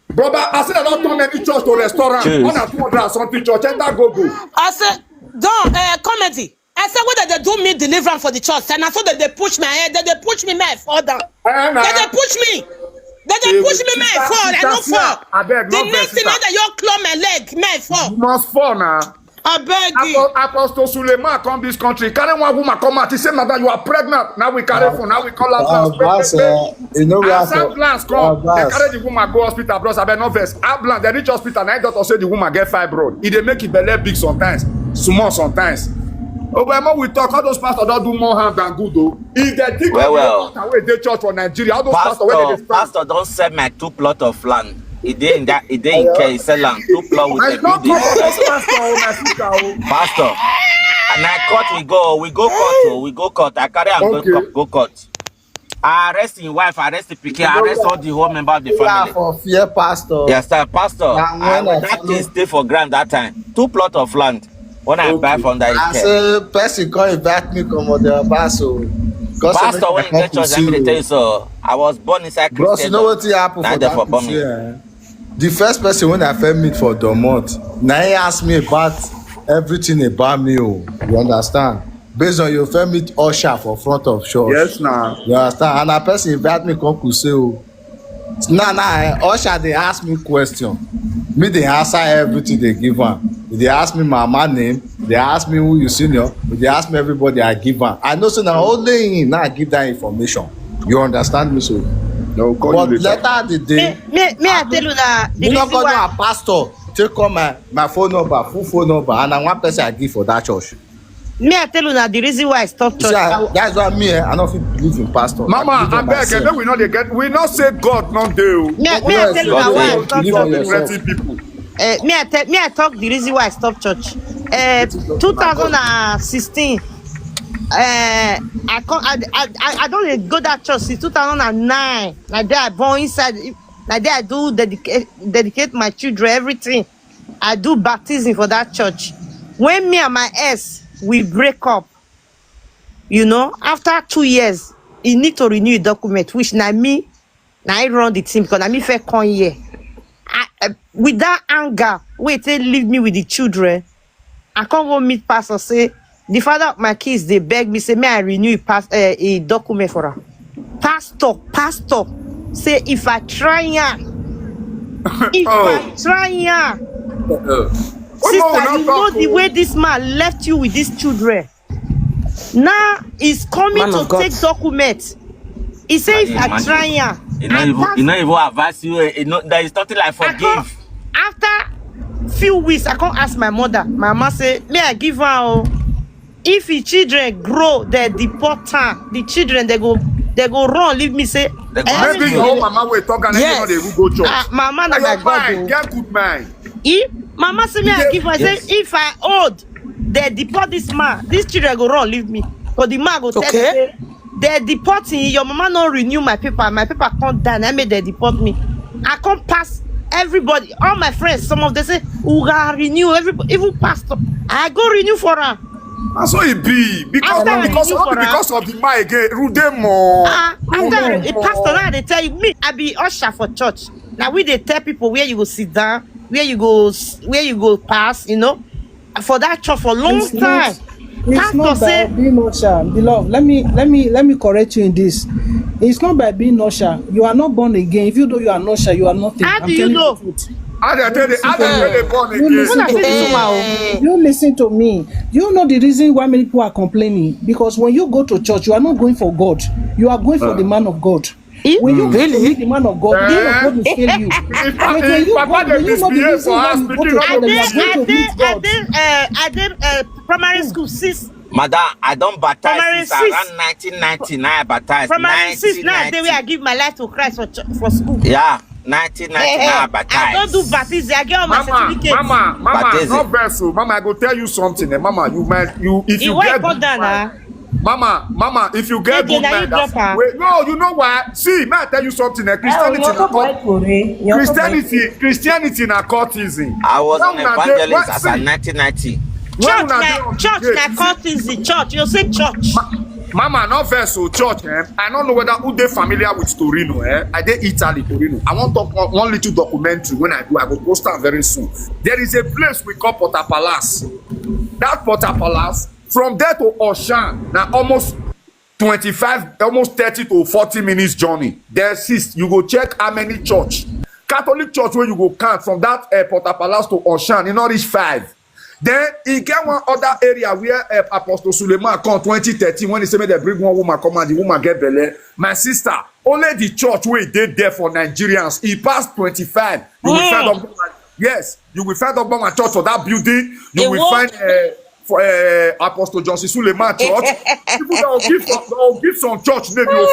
Brother, I said I don't turn any church to restaurant. One or 200 something church. And that go. I said, don't comedy. I said, what did they do me deliverance for the church? And I saw that they push my head. They push me my further. They push me. They push me my fall. I don't fall. The next thing that you claw my leg, my fall. You must fall now. I beg you. Apostle Suleiman come this country. Carry one woman come out. He said, "Madam, you are pregnant." Now we carry phone. Now we call ambulance. You know what? Ambulance come. They carry the woman go hospital. Bros, I bet no vex. Ambulance. They reach hospital. Now doctor say the woman get fibroid. It they make it belly big sometimes, small sometimes. Oh, but we talk. All those pastors don't do more harm than good though. If they think away they church for Nigeria, all those pastor don't sell my 2 plots of land. He didn't care. He sell land 2 plots with a building. Pastor, and I court we go court. I carry and go court. arrest his wife, arrest the pikin, arrest all the whole member of the Yeah, family. for fear pastor. Yes, sir, pastor. Now, when I That follow- thing stay for ground that time. 2 plots of land. When I buy from that I care. say, person come invite me come on the bus, so. Pastor, when you get church, let me tell you so. I was born inside Bros, Christian. you know what happened for that crusade, eh? The first person when I first meet for Dormont, now he asked me about everything about me. Oh, you understand? Based on your first meet usher for front of church. Yes, now. You understand? And that person invite me come crusade. Oh. Now, usher they ask me question. Me they answer everything they give am. They ask me my mama name. They ask me who you senior. They ask me everybody I give am. I know so now only him now I give that information. You understand me so? No, but later the day. Me I tell you that the You not reason go why to a pastor take call my phone number, full phone number, and na one person I give for that church. me I tell you that the reason why I stop church. That's why me I don't fit believe in pastor. Mama, I beg, and then we not say God not do. Me I tell you that why I stop church. People. Me I talk the reason why I stop church. 2016. I don't go that church since 2009. Like that I born inside. Like that I do dedicate my children everything. I do baptism for that church. When me and my ex we break up, you know, after 2 years, he need to renew a document, which now I run the team because I me fair come here. With that anger, wait till leave me with the children. I can't go meet pastor say the father of my kids they beg me say may I renew a document for her. Pastor say if I try I try sister, you know the way this man left you with these children. Now he's coming to take documents. He say if I try you not even advise you. There is nothing like forgive. After few weeks, I can't ask my mother. My mama say, may I give her? Oh, if the children grow, they deport her. The children they go run. Leave me say. Maybe your mama will talk and then they will go church. Mama na my God. Get good mind. Mama say me I give her. I say if I old, they deport this man. These children go run. Leave me. But the man go tell me. They deporting your mama not renew my paper. My paper can't die. I made they deport me. I can't pass everybody, all my friends. Some of them say, "We gotta renew." Everybody, even pastor, I go renew for her. That's what it be because of the man again. Rude more. After a pastor now they tell you me, I be usher for church. Now we they tell people where you go sit down, where you go pass. You know, for that church for long time. It's not by being usher, beloved. Let me correct you in this. It's not by being usher. You are not born again. If you know you are not usher, you are nothing. How do you know? How they born again? You listen to me. You know the reason why many people are complaining because when you go to church, you are not going for God. You are going for the man of God. When you really the man of God, the man of God will fail you. When you know the reason why you go to church, you are going to meet God. I did primary school 6. Madam, I don't baptize since around 1999. I baptized. Primary 6 now the way I give my life to Christ for school. Yeah, 1999 I baptized. I don't do baptism. I get all my certificates. Mama, not vessel. Mama, I go tell you something. Mama, if you get good man, Mama, if you get good man, no, you know why? See, may I tell you something? Christianity na cultism. I was an evangelist as a 1990. Church na cultism. Church, you say church. Mama, not vessel church. I don't know whether who they familiar with Torino. I did Italy, Torino. I want to talk one little documentary. When I do, I will post it very soon. There is a place we call Porta Palace. That Porta Palace, from there to Oshan, now almost 25, almost 30 to 40 minutes journey. There is, you go check how many church. Catholic church where you go count from that Porta Palace to Oshan, you not reach 5. Then he get one other area where Apostle Suleiman come 2013 when he say they bring one woman come and the woman get belle. My sister, only the church where he did there for Nigerians, he passed 25. You will find up, yes, you will find up one church for that building. You will find for Apostle Johnson Suleiman church. People that will give some church name you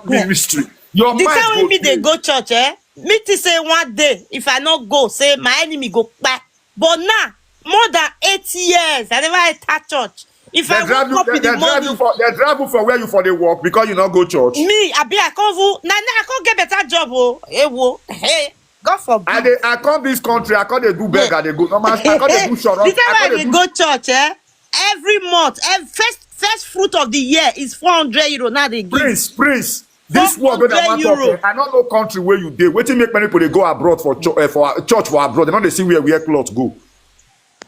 fear ministry. Your the mind time me they go church, me to say one day if I not go, say my enemy go back. But now, more than 8 years, I never enter church. If I wake up in the morning, they drive you for where you for the work because you not go church. Me, I can't get better job. Hey, God forbid. I come this country. I can't do beg. I go normal. I can't do short. This time I go church. Every month, first fruit of the year is 400 euro. Now they give. Prince. This world when I want to I don't know country where you did. Waiting make many people they go abroad for church for abroad. They don't they see where clothes go.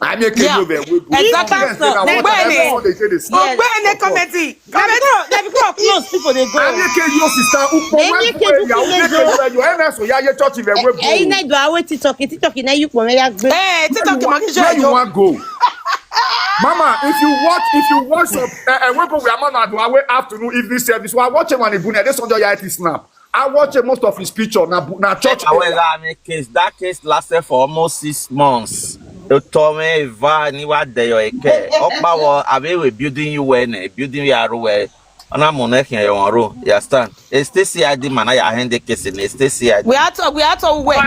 I make it over. Exactly. When committee. They become close people they go. I make your sister who where you want go. Mama, if you watch some we are not afternoon evening service. So I watch him on the this on your snap. I watch most of his picture na church. That case lasted for almost 6 months. The Tommy va ni wa deyo eke. Okpawo abe building you building you are ana money here on road. You understand? Stay CID man ya hand the case in stay CID. We are to wait.